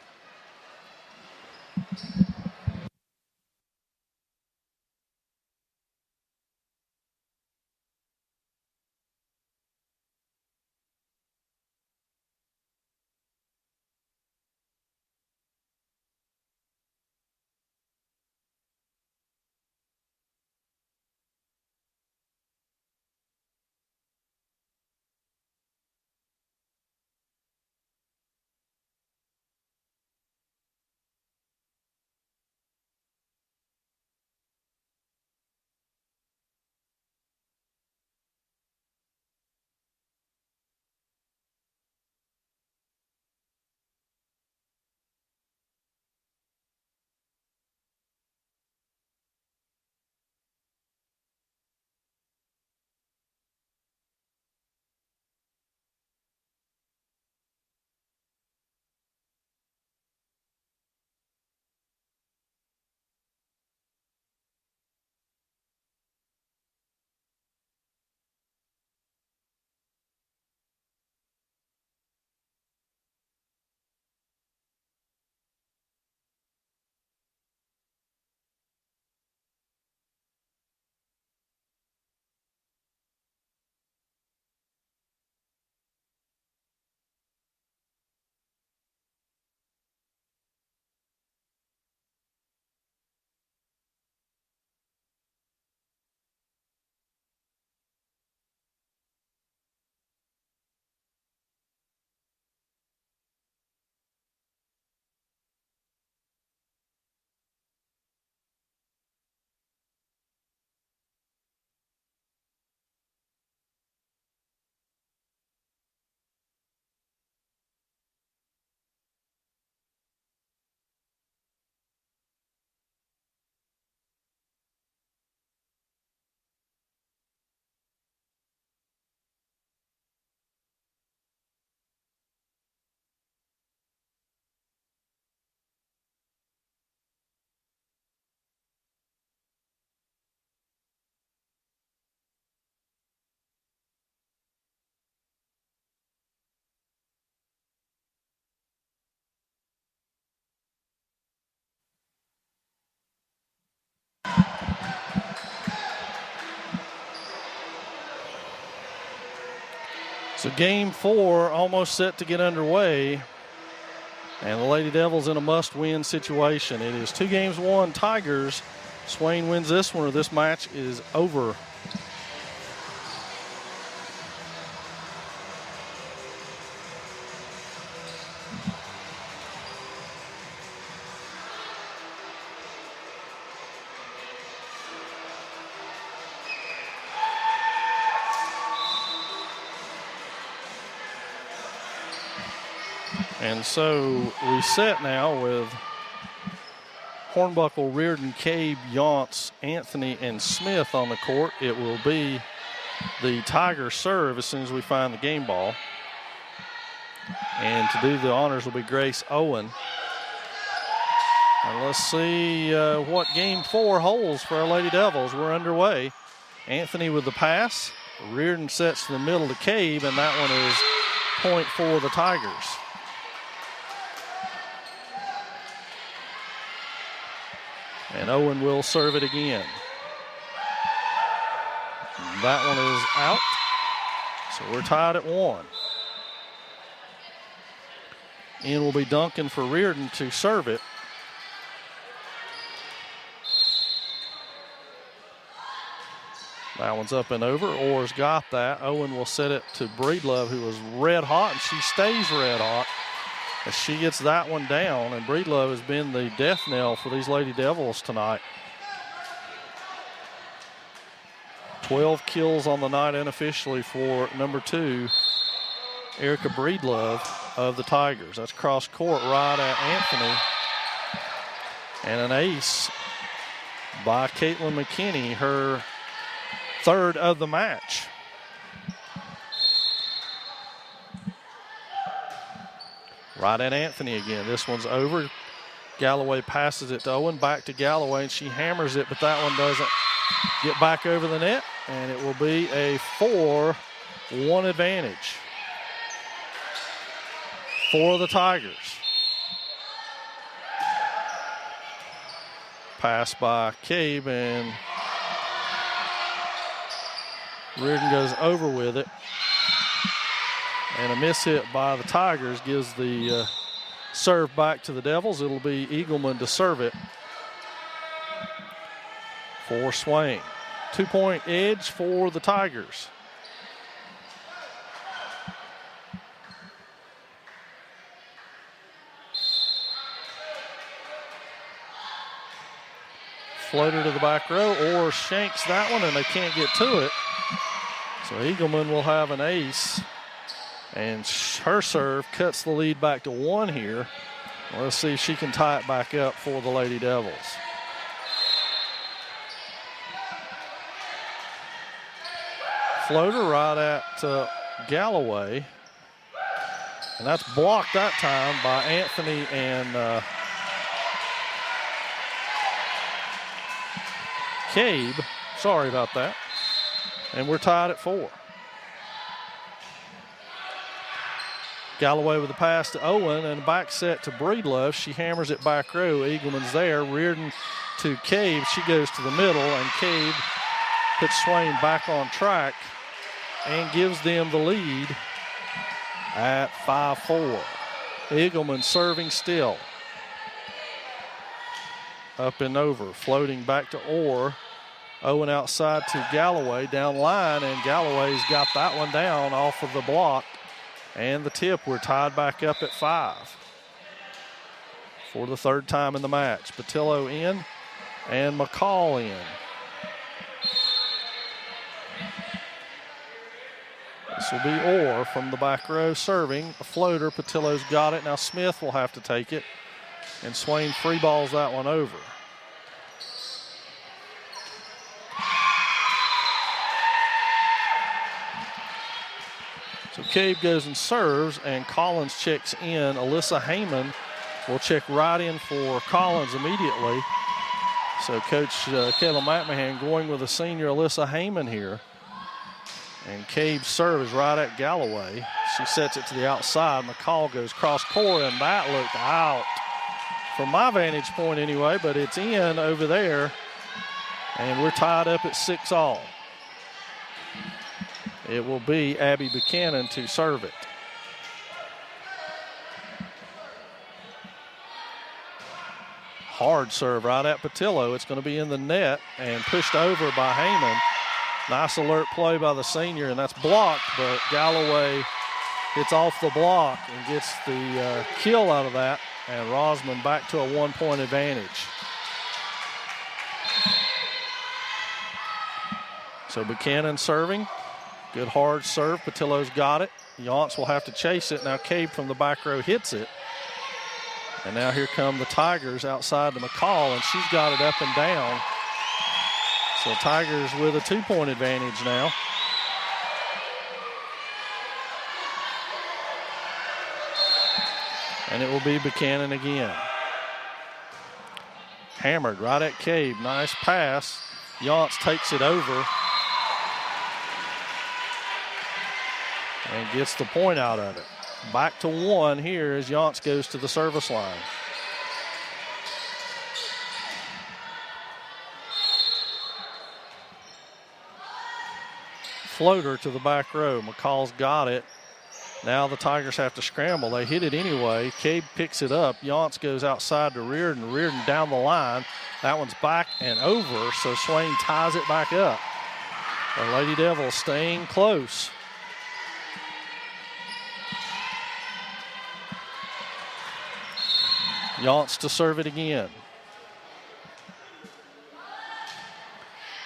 So game 4 almost set to get underway, and the Lady Devils in a must-win situation. It is 2-1 Tigers. Swain wins this one, or this match is over. And so we set now with Hornbuckle, Reardon, Cabe, Yance, Anthony, and Smith on the court. It will be the Tiger serve as soon as we find the game ball. And to do the honors will be Grace Owen. And let's see what game 4 holds for our Lady Devils. We're underway. Anthony with the pass. Reardon sets to the middle to Cabe, and that one is point for the Tigers. And Owen will serve it again. That one is out. So we're tied at 1. In will be Duncan for Reardon to serve it. That one's up and over. Orr's got that. Owen will set it to Breedlove, who was red hot, and she stays red hot as she gets that one down. And Breedlove has been the death knell for these Lady Devils tonight. 12 kills on the night unofficially for number 2, Erica Breedlove of the Tigers. That's cross court right at Anthony. And an ace by Caitlin McKinney, her 3rd of the match. Right at Anthony again. This one's over. Galloway passes it to Owen, back to Galloway, and she hammers it, but that one doesn't get back over the net, and it will be a 4-1 advantage for the Tigers. Pass by Cabe, and Reardon goes over with it. And a miss hit by the Tigers gives the serve back to the Devils. It'll be Eagleman to serve it for Swain. 2-point edge for the Tigers. Floater to the back row, or shanks that one, and they can't get to it. So Eagleman will have an ace, and her serve cuts the lead back to 1 here. Let's see if she can tie it back up for the Lady Devils. Floater right at Galloway, and that's blocked that time by Anthony and Cabe. Sorry about that. And we're tied at 4. Galloway with the pass to Owen, and a back set to Breedlove. She hammers it back row. Eagleman's there. Reardon to Cabe. She goes to the middle, and Cabe puts Swain back on track and gives them the lead at 5-4. Eagleman serving still. Up and over, floating back to Orr. Owen outside to Galloway, down line, and Galloway's got that one down off of the block. And the tip, we're tied back up at 5 for the 3rd time in the match. Patillo in and McCall in. This will be Orr from the back row serving. A floater, Patillo's got it. Now Smith will have to take it. And Swain free balls that one over. So Cabe goes and serves, and Collins checks in. Alyssa Heyman will check right in for Collins immediately. So Coach Kayla McMahon going with a senior Alyssa Heyman here. And Cabe's serve is right at Galloway. She sets it to the outside. McCall goes cross court, and that looked out from my vantage point anyway, but it's in over there. And we're tied up at 6-all. It will be Abby Buchanan to serve it. Hard serve right at Patillo. It's going to be in the net and pushed over by Heyman. Nice alert play by the senior, and that's blocked, but Galloway gets off the block and gets the kill out of that, and Rosman back to a 1-point advantage. So Buchanan serving. Good hard serve. Patillo's got it. Yance will have to chase it. Now Cabe from the back row hits it. And now here come the Tigers outside to McCall, and she's got it up and down. So Tigers with a 2-point advantage now. And it will be Buchanan again. Hammered right at Cabe. Nice pass. Yance takes it over and gets the point out of it. Back to 1 here as Yance goes to the service line. Floater to the back row. McCall's got it. Now the Tigers have to scramble. They hit it anyway. Cabe picks it up. Yance goes outside to Reardon. Reardon down the line. That one's back and over, so Swain ties it back up. The Lady Devils staying close. Yance to serve it again.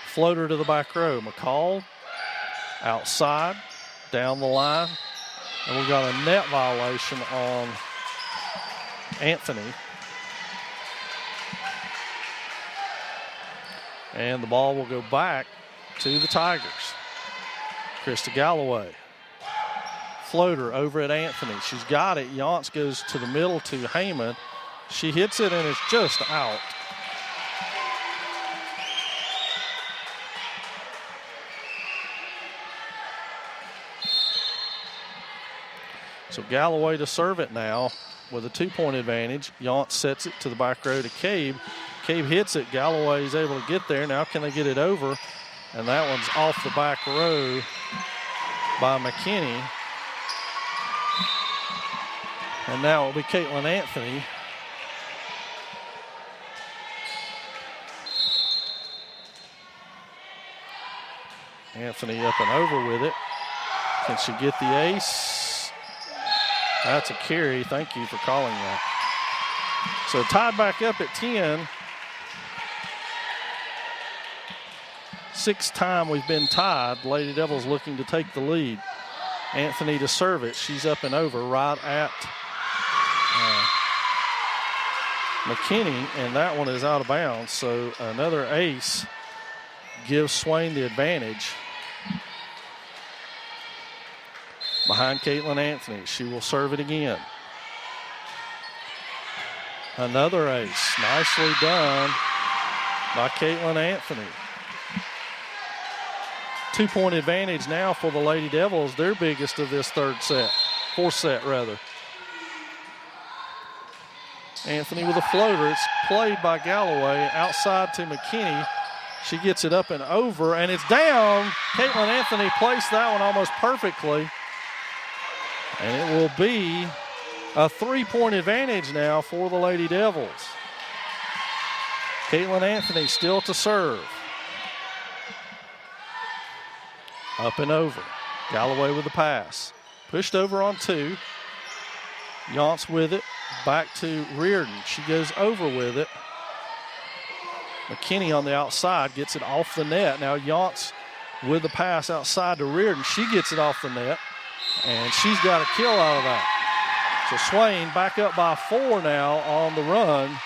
Floater to the back row. McCall outside, down the line. And we got a net violation on Anthony. And the ball will go back to the Tigers. Krista Galloway. Floater over at Anthony. She's got it. Yance goes to the middle to Heyman. She hits it and it's just out. So Galloway to serve it now with a 2-point advantage. Yance sets it to the back row to Cabe. Cabe hits it. Galloway is able to get there. Now can they get it over? And that one's off the back row by McKinney. And now it'll be Caitlin Anthony. Anthony up and over with it. Can she get the ace? That's a carry. Thank you for calling that. So tied back up at 10. 6th time we've been tied. Lady Devils looking to take the lead. Anthony to serve it. She's up and over right at McKinney, and that one is out of bounds. So another ace gives Swain the advantage. Behind Caitlin Anthony. She will serve it again. Another ace. Nicely done by Caitlin Anthony. 2-point advantage now for the Lady Devils. Their biggest of this fourth set rather. Anthony with a floater. It's played by Galloway outside to McKinney. She gets it up and over, and it's down. Caitlin Anthony placed that one almost perfectly. And it will be a 3-point advantage now for the Lady Devils. Caitlin Anthony still to serve. Up and over. Galloway with the pass. Pushed over on 2. Yance with it. Back to Reardon. She goes over with it. McKinney on the outside gets it off the net. Now Yance with the pass outside to Reardon. She gets it off the net. And she's got a kill out of that. So Swain back up by 4 now on the run.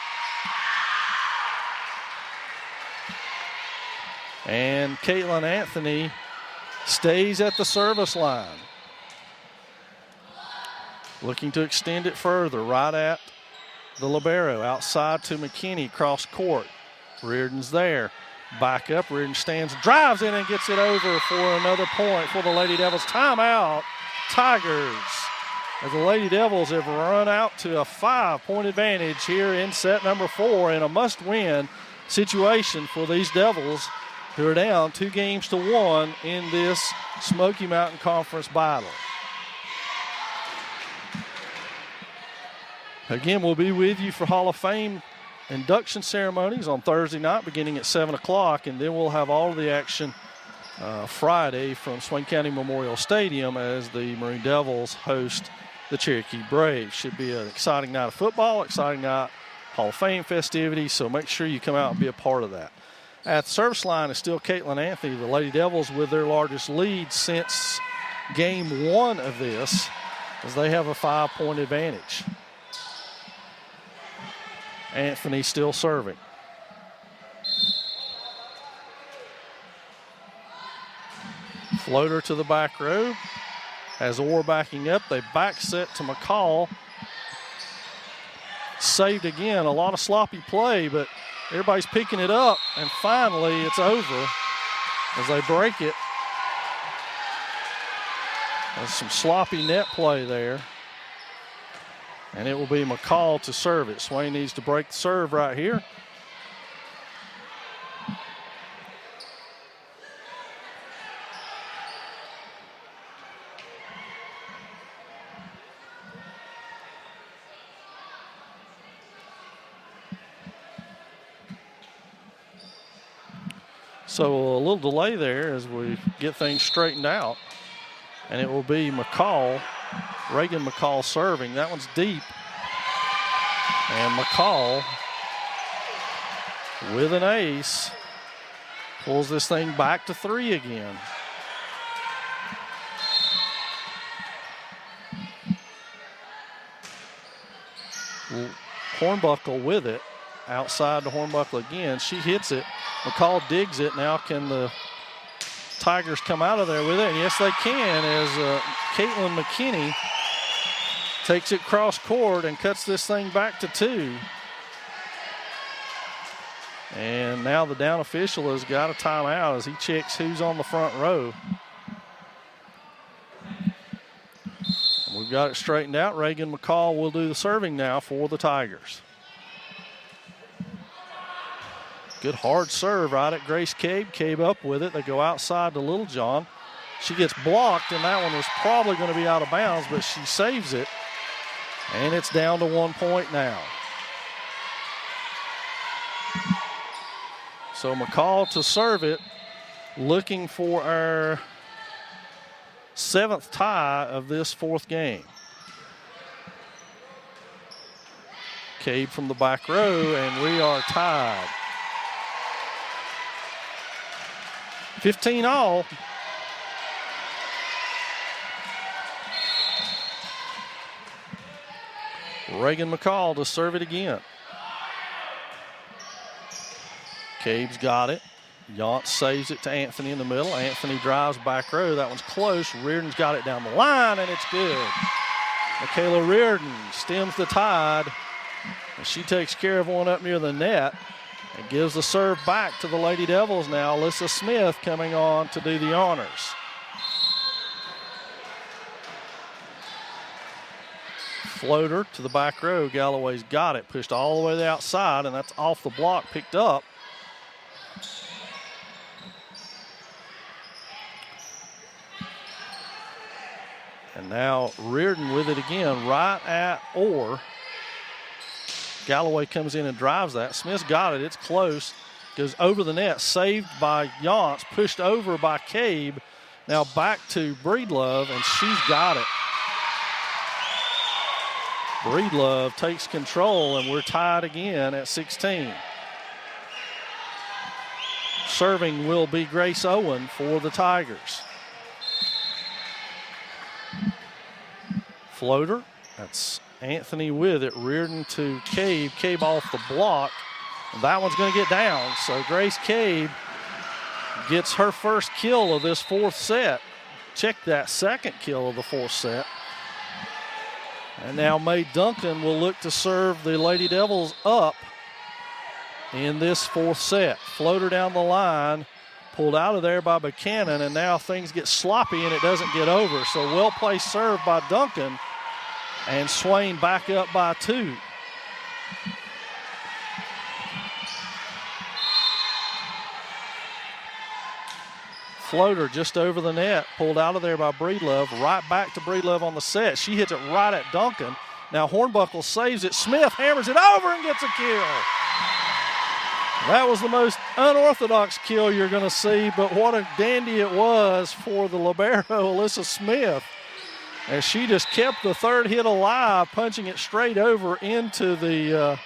And Caitlin Anthony stays at the service line. Looking to extend it further right at the libero. Outside to McKinney, cross court. Reardon's there. Back up, Reardon stands, drives in and gets it over for another point for the Lady Devils. Timeout, Tigers. As the Lady Devils have run out to a 5-point advantage here in set number 4 in a must-win situation for these Devils, who are down 2-1 in this Smoky Mountain Conference battle. Again, we'll be with you for Hall of Fame induction ceremonies on Thursday night beginning at 7 o'clock, and then we'll have all of the action Friday from Swain County Memorial Stadium as the Maroon Devils host the Cherokee Braves. Should be an exciting night of football, exciting night Hall of Fame festivities, so make sure you come out and be a part of that. At the service line is still Caitlin Anthony, the Lady Devils with their largest lead since game one of this, as they have a 5-point advantage. Anthony still serving. Floater to the back row. Has Orr backing up. They back set to McCall. Saved again. A lot of sloppy play, but everybody's picking it up. And finally, it's over as they break it. There's some sloppy net play there. And it will be McCall to serve it. Swain needs to break the serve right here. So a little delay there as we get things straightened out. And it will be McCall, Reagan McCall serving. That one's deep. And McCall, with an ace, pulls this thing back to 3 again. Hornbuckle with it. Outside to Hornbuckle again. She hits it. McCall digs it. Now can the Tigers come out of there with it? And yes, they can, as Caitlin McKinney takes it cross court and cuts this thing back to 2. And now the down official has got a timeout as he checks who's on the front row. And we've got it straightened out. Reagan McCall will do the serving now for the Tigers. Good hard serve right at Grace Cabe. Cabe up with it. They go outside to Littlejohn. She gets blocked, and that one was probably going to be out of bounds, but she saves it. And it's down to 1 point now. So McCall to serve it, looking for our 7th tie of this 4th game. Cabe from the back row, and we are tied. 15 all. Reagan McCall to serve it again. Cabe's got it. Yaunt saves it to Anthony in the middle. Anthony drives back row. That one's close. Reardon's got it down the line, and it's good. Michaela Reardon stems the tide. And she takes care of one up near the net. And gives the serve back to the Lady Devils now. Alyssa Smith coming on to do the honors. Floater to the back row. Galloway's got it. Pushed all the way to the outside, and that's off the block, picked up. And now Reardon with it again, right at Orr. Galloway comes in and drives that. Smith's got it. It's close. Goes over the net. Saved by Yance. Pushed over by Cabe. Now back to Breedlove, and she's got it. Breedlove takes control, and we're tied again at 16. Serving will be Grace Owen for the Tigers. Floater. That's Anthony with it. Reardon to Cabe. Cabe off the block. And that one's going to get down. So Grace Cabe gets her first kill of this 4th set. Check that, second kill of the 4th set. And now Mae Duncan will look to serve the Lady Devils up in this 4th set. Floater down the line. Pulled out of there by Buchanan. And now things get sloppy and it doesn't get over. So well-placed serve by Duncan. And Swain back up by 2. Floater just over the net, pulled out of there by Breedlove, right back to Breedlove on the set. She hits it right at Duncan. Now Hornbuckle saves it. Smith hammers it over and gets a kill. That was the most unorthodox kill you're going to see, but what a dandy it was for the libero, Alyssa Smith, as she just kept the 3rd hit alive, punching it straight over into the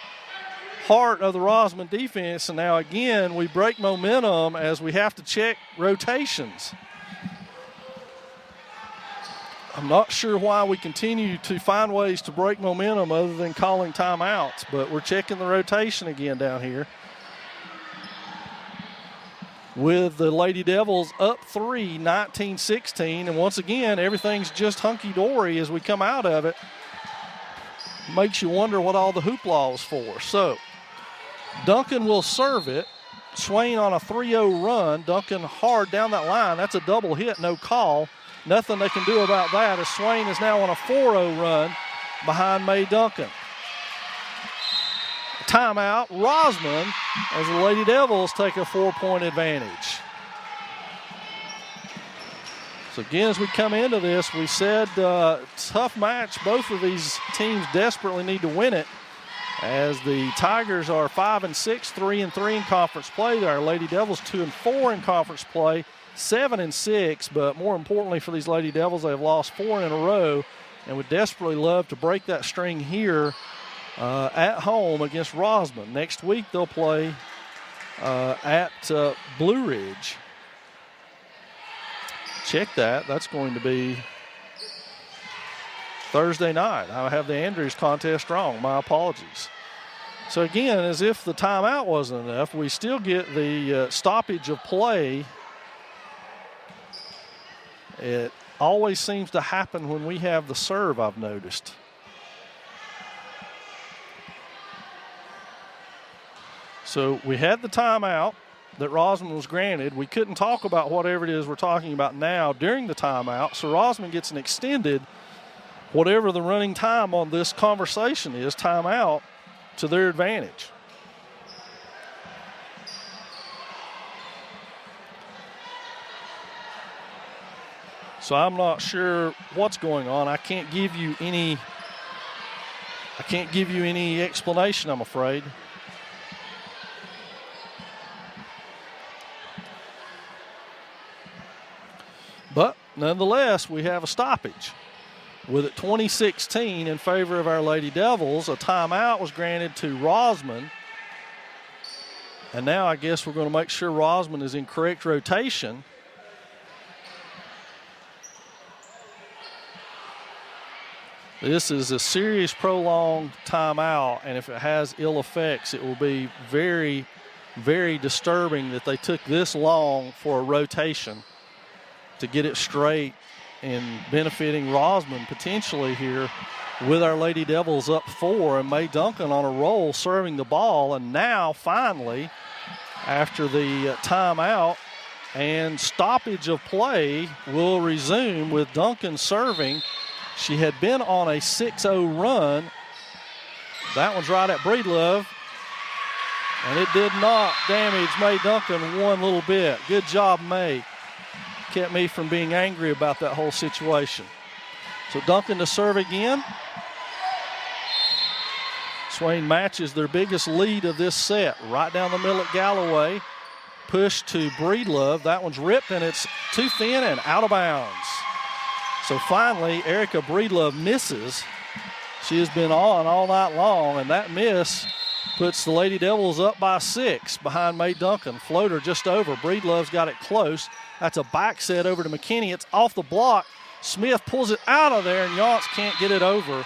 heart of the Rosman defense. And now again, we break momentum as we have to check rotations. I'm not sure why we continue to find ways to break momentum other than calling timeouts, but we're checking the rotation again down here. With the Lady Devils up 3, 19-16. And once again, everything's just hunky-dory as we come out of it. Makes you wonder what all the hoopla was for. So, Duncan will serve it. Swain on a 3-0 run. Duncan hard down that line. That's a double hit, no call. Nothing they can do about that as Swain is now on a 4-0 run behind Mae Duncan. Timeout, Rosman, as the Lady Devils take a 4-point advantage. So again, as we come into this, we said tough match. Both of these teams desperately need to win it, as the Tigers are 5-6, 3-3 in conference play. Our Lady Devils 2-4 in conference play, 7-6. But more importantly for these Lady Devils, they have lost 4 in a row, and would desperately love to break that string here at home against Rosman. Next week they'll play at Blue Ridge. Check that. That's going to be Thursday night. I have the Andrews contest wrong. My apologies. So again, as if the timeout wasn't enough, we still get the stoppage of play. It always seems to happen when we have the serve, I've noticed. So we had the timeout that Rosman was granted. We couldn't talk about whatever it is we're talking about now during the timeout. So Rosman gets an extended, whatever the running time on this conversation is, timeout to their advantage. So I'm not sure what's going on. I can't give you any explanation, I'm afraid. But nonetheless, we have a stoppage. With it 20-16 in favor of our Lady Devils, a timeout was granted to Rosman. And now I guess we're going to make sure Rosman is in correct rotation. This is a serious prolonged timeout, and if it has ill effects, it will be very, very disturbing that they took this long for a rotation to get it straight and benefiting Rosman potentially here with our Lady Devils up 4 and Mae Duncan on a roll serving the ball. And now finally, after the timeout and stoppage of play, will resume with Duncan serving. She had been on a 6-0 run. That one's right at Breedlove, and it did not damage Mae Duncan one little bit. Good job, Mae. Kept me from being angry about that whole situation. So Duncan to serve again. Swain matches their biggest lead of this set. Right down the middle at Galloway. Push to Breedlove. That one's ripped, and it's too thin and out of bounds. So finally, Erica Breedlove misses. She has been on all night long, and that miss puts the Lady Devils up by 6 behind Mae Duncan. Floater just over. Breedlove's got it close. That's a back set over to McKinney. It's off the block. Smith pulls it out of there, and Yance can't get it over.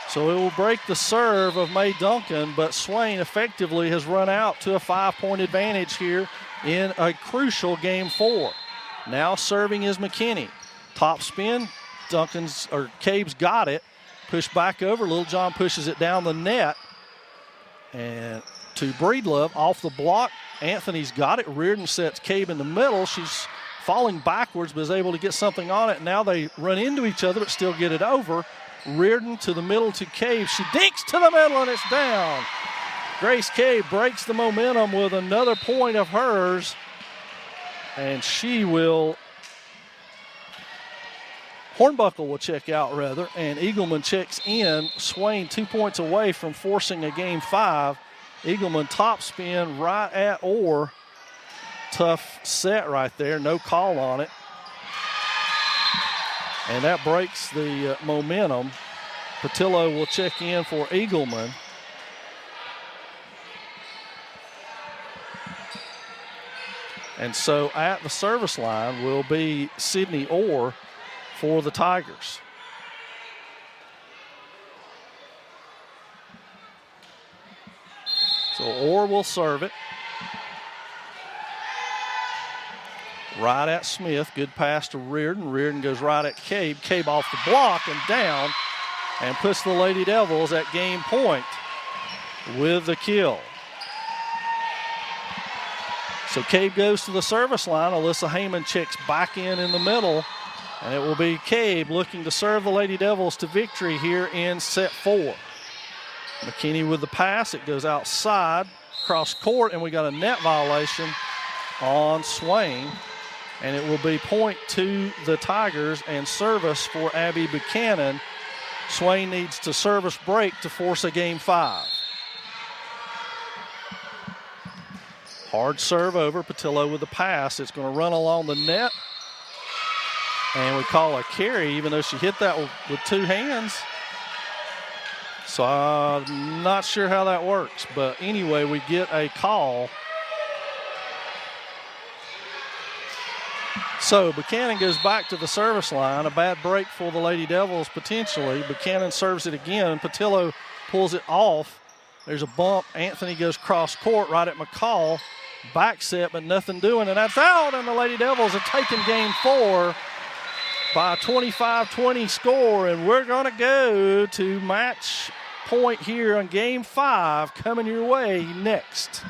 So it will break the serve of Mae Duncan, but Swain effectively has run out to a 5-point advantage here in a crucial game 4. Now serving is McKinney. Top spin. Cabe's got it. Push back over. Little John pushes it down the net. And to Breedlove off the block. Anthony's got it. Reardon sets Cabe in the middle. She's falling backwards but is able to get something on it. Now they run into each other but still get it over. Reardon to the middle to Cabe. She dinks to the middle and it's down. Grace Cabe breaks the momentum with another point of hers. And Hornbuckle will check out rather, and Eagleman checks in. Swain 2 points away from forcing a game 5. Eagleman top spin right at Orr. Tough set right there, no call on it. And that breaks the momentum. Patillo will check in for Eagleman. And so at the service line will be Sydney Orr for the Tigers. So Orr will serve it. Right at Smith. Good pass to Reardon. Reardon goes right at Cabe. Cabe off the block and down and puts the Lady Devils at game point with the kill. So Cabe goes to the service line. Alyssa Heyman checks back in the middle. And it will be Cabe looking to serve the Lady Devils to victory here in set 4. McKinney with the pass. It goes outside, cross court, and we got a net violation on Swain. And it will be point to the Tigers and service for Abby Buchanan. Swain needs to service break to force a game 5. Hard serve over. Patillo with the pass. It's going to run along the net. And we call a carry, even though she hit that with 2 hands. So I'm not sure how that works. But anyway, we get a call. So Buchanan goes back to the service line. A bad break for the Lady Devils potentially. Buchanan serves it again. Patillo pulls it off. There's a bump. Anthony goes cross court right at McCall. Back set, but nothing doing, and that's out. And the Lady Devils have taken game 4 by a 25-20 score. And we're going to go to match point here on game 5 coming your way next.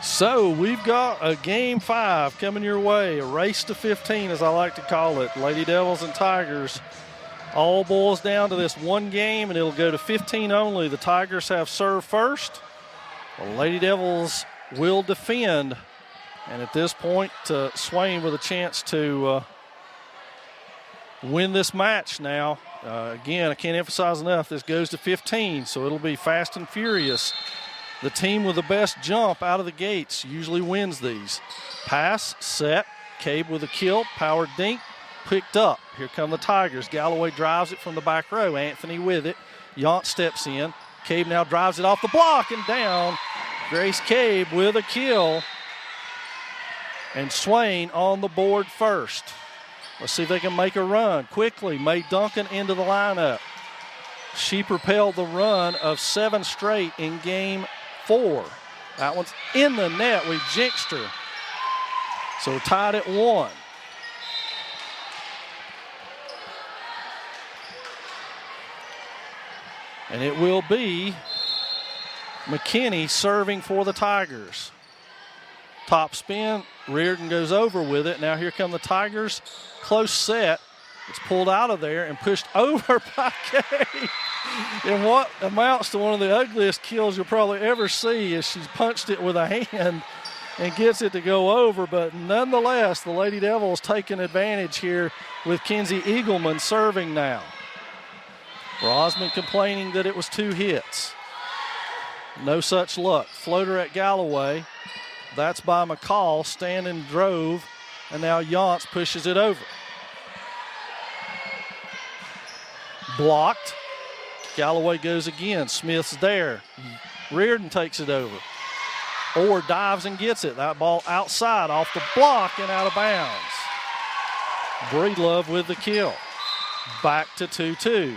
So we've got a game 5 coming your way, a race to 15 as I like to call it. Lady Devils and Tigers All boils down to this one game, and it'll go to 15 only. The Tigers have served first. The Lady Devils will defend. And at this point, Swain with a chance to win this match now. Again, I can't emphasize enough, this goes to 15, so it'll be fast and furious. The team with the best jump out of the gates usually wins these. Pass, set, Cabe with a kill, power dink, picked up. Here come the Tigers. Galloway drives it from the back row. Anthony with it. Yount steps in. Cabe now drives it off the block and down. Grace Cabe with a kill. And Swain on the board first. Let's see if they can make a run. Quickly, Mae Duncan into the lineup. She propelled the run of 7 straight in game 4. That one's in the net. We jinxed her. So tied at 1. And it will be McKinney serving for the Tigers. Top spin, Reardon goes over with it. Now here come the Tigers. Close set. It's pulled out of there and pushed over by Kay. And what amounts to one of the ugliest kills you'll probably ever see is she's punched it with a hand and gets it to go over. But nonetheless, the Lady Devils taking advantage here with Kenzie Eagleman serving now. Rosman complaining that it was 2 hits. No such luck. Floater at Galloway. That's by McCall. Standing drove, and now Yance pushes it over. Blocked. Galloway goes again. Smith's there. Reardon takes it over. Orr dives and gets it. That ball outside off the block and out of bounds. Breedlove with the kill. Back to 2-2.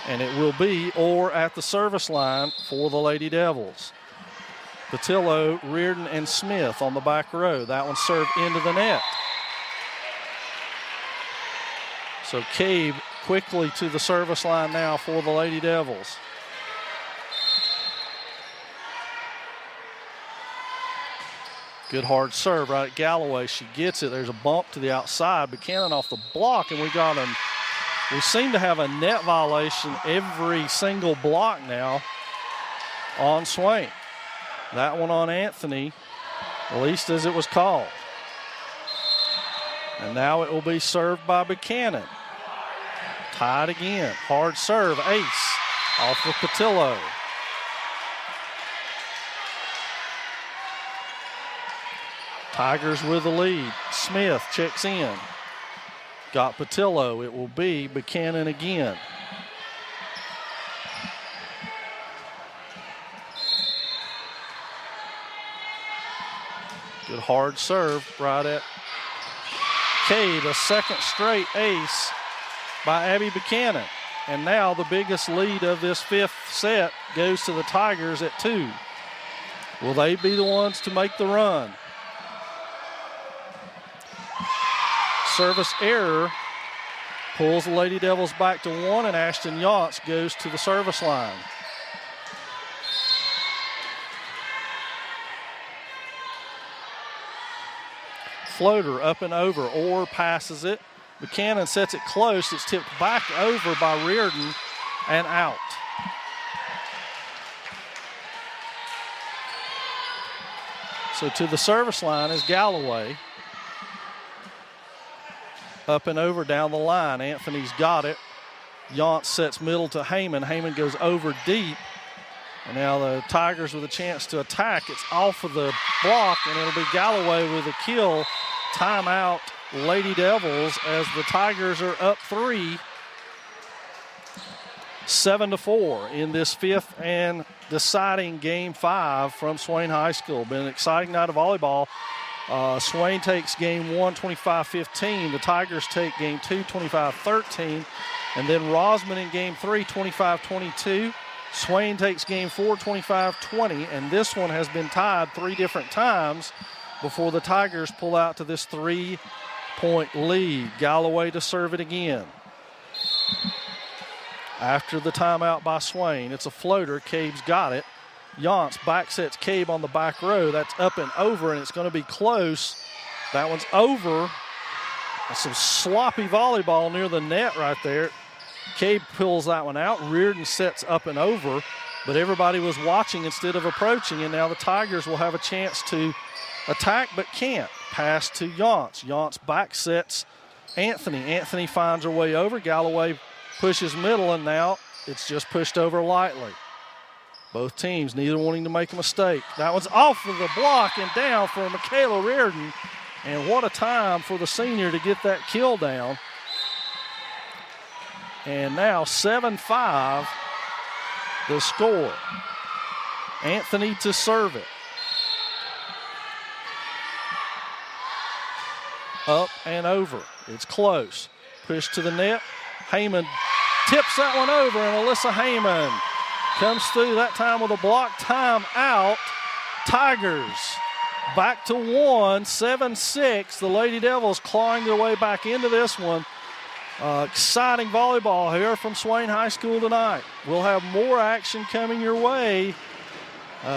And it will be Orr at the service line for the Lady Devils. Patillo, Reardon, and Smith on the back row. That one served into the net. So Cabe quickly to the service line now for the Lady Devils. Good hard serve right at Galloway. She gets it. There's a bump to the outside. Buchanan off the block, and we seem to have a net violation every single block now on Swain. That one on Anthony, at least as it was called. And now it will be served by Buchanan. Tied again. Hard serve. Ace off of Patillo. Tigers with the lead. Smith checks in. Got Patillo. It will be Buchanan again. Good hard serve right at Cade. A second straight ace by Abby Buchanan. And now the biggest lead of this 5th set goes to the Tigers at 2. Will they be the ones to make the run? Service error pulls the Lady Devils back to 1, and Ashton Yance goes to the service line. Floater up and over. Orr passes it. Buchanan sets it close. It's tipped back over by Reardon and out. So to the service line is Galloway. Up and over down the line. Anthony's got it. Yance sets middle to Heyman. Heyman goes over deep. And now the Tigers with a chance to attack. It's off of the block, and it'll be Galloway with a kill. Timeout, Lady Devils, as the Tigers are up 3. 7-4 in this 5th and deciding game 5 from Swain High School. Been an exciting night of volleyball. Swain takes game 1, 25-15. The Tigers take game 2, 25-13. And then Rosman in game 3, 25-22. Swain takes game 4, 25-20. And this one has been tied 3 different times before the Tigers pull out to this 3-point lead. Galloway to serve it again. After the timeout by Swain, it's a floater. Cabe's got it. Yance back sets Cabe on the back row. That's up and over, and it's going to be close. That one's over, Some sloppy volleyball near the net right there. Cabe pulls that one out. Reardon sets up and over, but everybody was watching instead of approaching, and now the Tigers will have a chance to attack but can't. Pass to Yance. Yance back sets Anthony. Anthony finds her way over. Galloway pushes middle, and now it's just pushed over lightly. Both teams, neither wanting to make a mistake. That one's off of the block and down for Michaela Reardon. And what a time for the senior to get that kill down. And now 7-5 the score. Anthony to serve it. Up and over. It's close. Push to the net. Heyman tips that one over, and Alyssa Heyman comes through that time with a block timeout. Tigers back to 1, 7-6. The Lady Devils clawing their way back into this one. Exciting volleyball here from Swain High School tonight. We'll have more action coming your way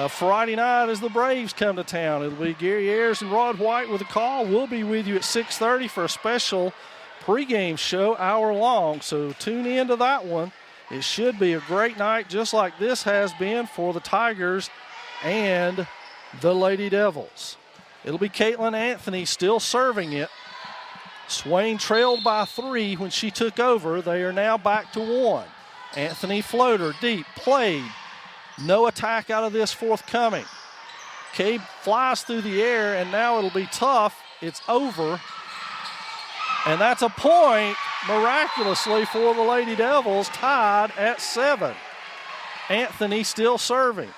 Friday night as the Braves come to town. It'll be Gary Ayers and Rod White with a call. We'll be with you at 6:30 for a special pregame show, hour long. So tune in to that one. It should be a great night, just like this has been for the Tigers and the Lady Devils. It'll be Caitlin Anthony still serving it. Swain trailed by 3 when she took over. They are now back to 1. Anthony floater deep, played. No attack out of this forthcoming. Cabe flies through the air, and now it'll be tough. It's over. And that's a point, miraculously, for the Lady Devils, tied at 7. Anthony still serving.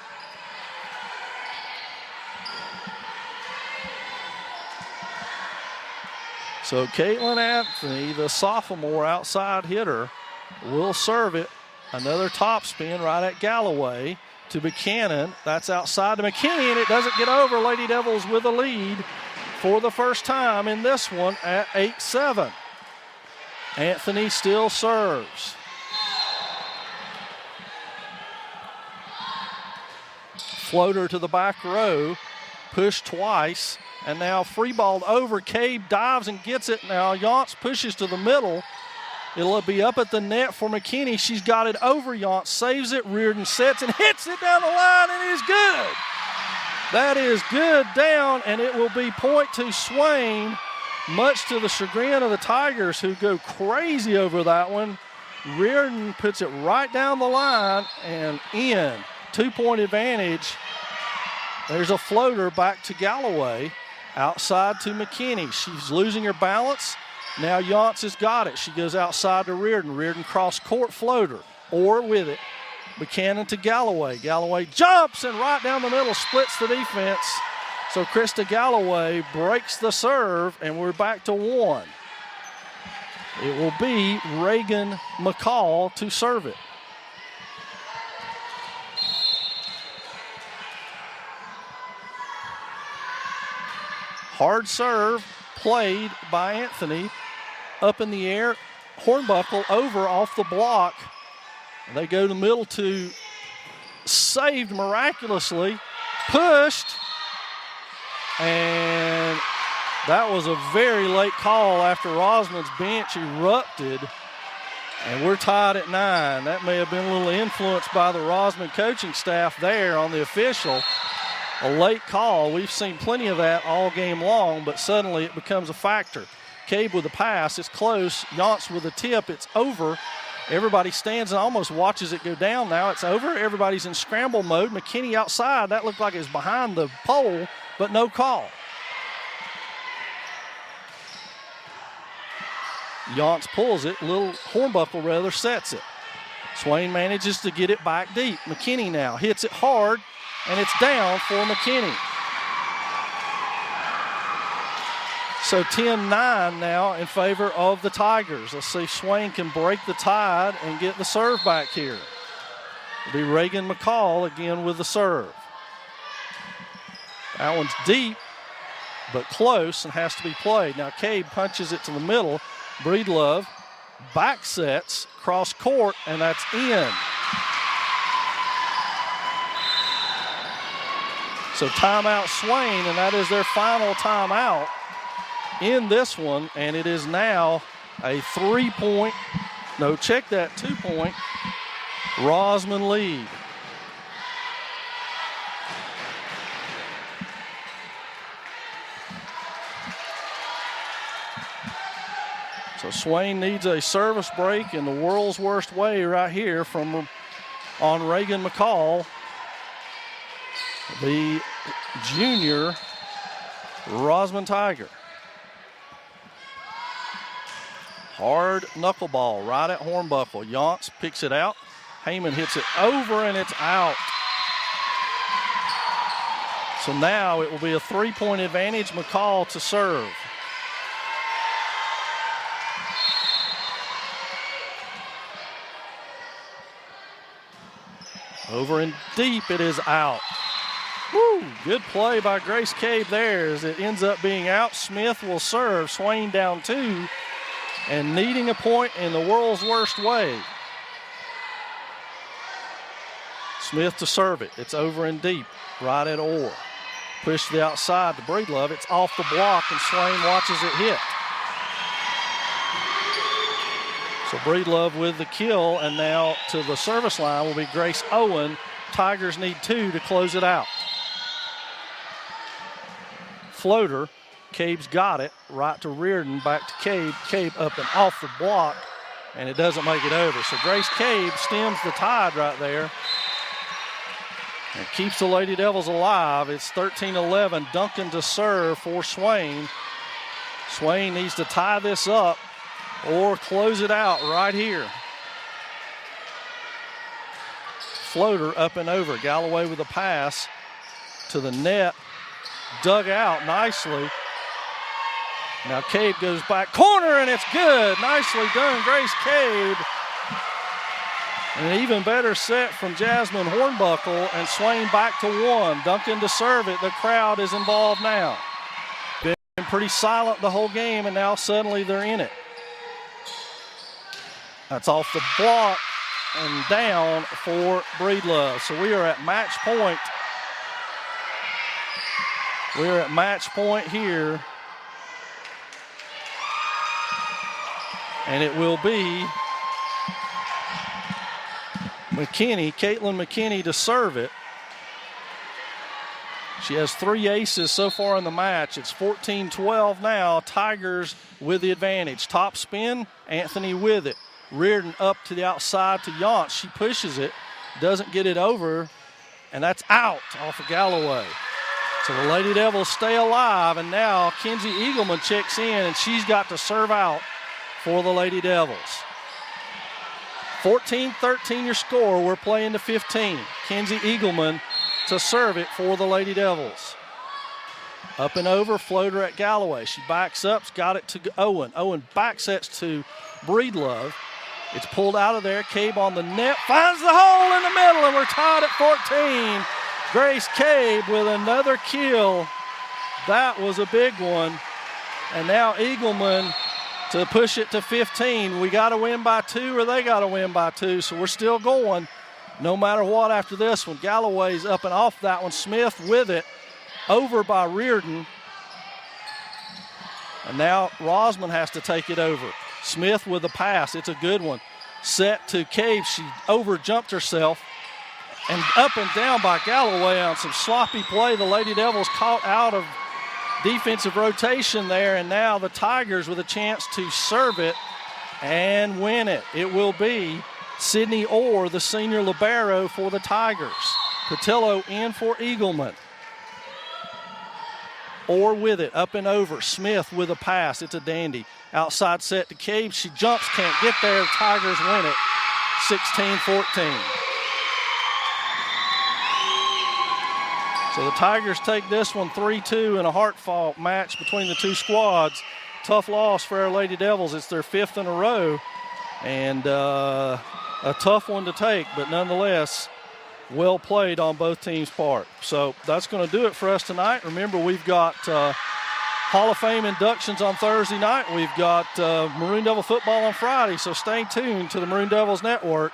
So Caitlin Anthony, the sophomore outside hitter, will serve it. Another top spin right at Galloway to Buchanan. That's outside to McKinney, and it doesn't get over. Lady Devils with a lead for the first time in this one at 8-7. Anthony still serves. Floater to the back row, pushed twice, and now free balled over. Cabe dives and gets it. Now Yance pushes to the middle. It'll be up at the net for McKinney. She's got it over Yance, saves it. Reardon sets and hits it down the line, and it is good. That is good down, and it will be point to Swain, much to the chagrin of the Tigers, who go crazy over that one. Reardon puts it right down the line and in. 2-point advantage. There's a floater back to Galloway. Outside to McKinney. She's losing her balance. Now Yance has got it. She goes outside to Reardon. Reardon cross court floater. Or with it. Buchanan to Galloway. Galloway jumps and right down the middle splits the defense. So Krista Galloway breaks the serve, and we're back to 1. It will be Reagan McCall to serve it. Hard serve played by Anthony. Up in the air, Hornbuckle over off the block. They go to the middle to saved miraculously. Pushed. And that was a very late call after Rosman's bench erupted. And we're tied at 9. That may have been a little influenced by the Rosman coaching staff there on the official. A late call. We've seen plenty of that all game long, but suddenly it becomes a factor. Cabe with a pass. It's close. Yance with a tip. It's over. Everybody stands and almost watches it go down now. It's over. Everybody's in scramble mode. McKinney outside. That looked like it was behind the pole, but no call. Yance pulls it. Little Hornbuckle rather sets it. Swain manages to get it back deep. McKinney now hits it hard. And it's down for McKinney. So 10-9 now in favor of the Tigers. Let's see if Swain can break the tide and get the serve back here. It'll be Reagan McCall again with the serve. That one's deep, but close and has to be played. Now Cabe punches it to the middle. Breedlove back sets, cross court, and that's in. So timeout Swain, and that is their final timeout. in this one, and it is now a 3-point, no, check that, 2-point Rosman lead. So Swain needs a service break in the world's worst way right here on Reagan McCall, the junior Rosman Tiger. Hard knuckleball right at Hornbuckle. Yance picks it out. Heyman hits it over, and it's out. So now it will be a 3-point advantage. McCall to serve. Over and deep, it is out. Woo, good play by Grace Cave there as it ends up being out. Smith will serve. Swain down 2 and needing a point in the world's worst way. Smith to serve it. It's over and deep, right at Orr. Push to the outside to Breedlove. It's off the block, and Swain watches it hit. So Breedlove with the kill, and now to the service line will be Grace Owen. Tigers need 2 to close it out. Floater. Cabe's got it. Right to Reardon. Back to Cabe. Cabe up and off the block, and it doesn't make it over. So Grace Cabe stems the tide right there and keeps the Lady Devils alive. It's 13-11. Duncan to serve for Swain. Swain needs to tie this up or close it out right here. Floater up and over. Galloway with a pass to the net. Dug out nicely. Now Cade goes back. Corner, and it's good. Nicely done, Grace Cade. And an even better set from Jasmine Hornbuckle, and Swain back to 1. Duncan to serve it. The crowd is involved now. Been pretty silent the whole game, and now suddenly they're in it. That's off the block and down for Breedlove. So we are at match point. We're at match point here. And it will be McKinney, Caitlin McKinney to serve it. She has 3 aces so far in the match. It's 14-12 now. Tigers with the advantage. Top spin, Anthony with it. Reardon up to the outside to Yance. She pushes it, doesn't get it over, and that's out off of Galloway. So the Lady Devils stay alive, and now Kenzie Eagleman checks in, and she's got to serve out for the Lady Devils. 14-13 your score. We're playing to 15. Kenzie Eagleman to serve it for the Lady Devils. Up and over, floater at Galloway. She backs up, got it to Owen. Owen back sets to Breedlove. It's pulled out of there. Cabe on the net, finds the hole in the middle, and we're tied at 14. Grace Cabe with another kill. That was a big one. And now Eagleman to push it to 15. We got to win by 2, or they got to win by 2, so we're still going no matter what after this one. Galloway's up and off that one. Smith with it, over by Reardon. And now Rosman has to take it over. Smith with the pass. It's a good one. Set to Cave. She over-jumped herself. And up and down by Galloway on some sloppy play. The Lady Devils caught out of defensive rotation there, and now the Tigers with a chance to serve it and win it. It will be Sydney Orr, the senior libero for the Tigers. Patillo in for Eagleman. Orr with it, up and over. Smith with a pass. It's a dandy. Outside set to Cave. She jumps, can't get there. The Tigers win it, 16-14. So the Tigers take this one 3-2 in a hard-fought match between the two squads. Tough loss for our Lady Devils. It's their 5th in a row, and a tough one to take, but nonetheless, well played on both teams' part. So that's going to do it for us tonight. Remember, we've got Hall of Fame inductions on Thursday night. We've got Maroon Devil football on Friday, so stay tuned to the Maroon Devils Network.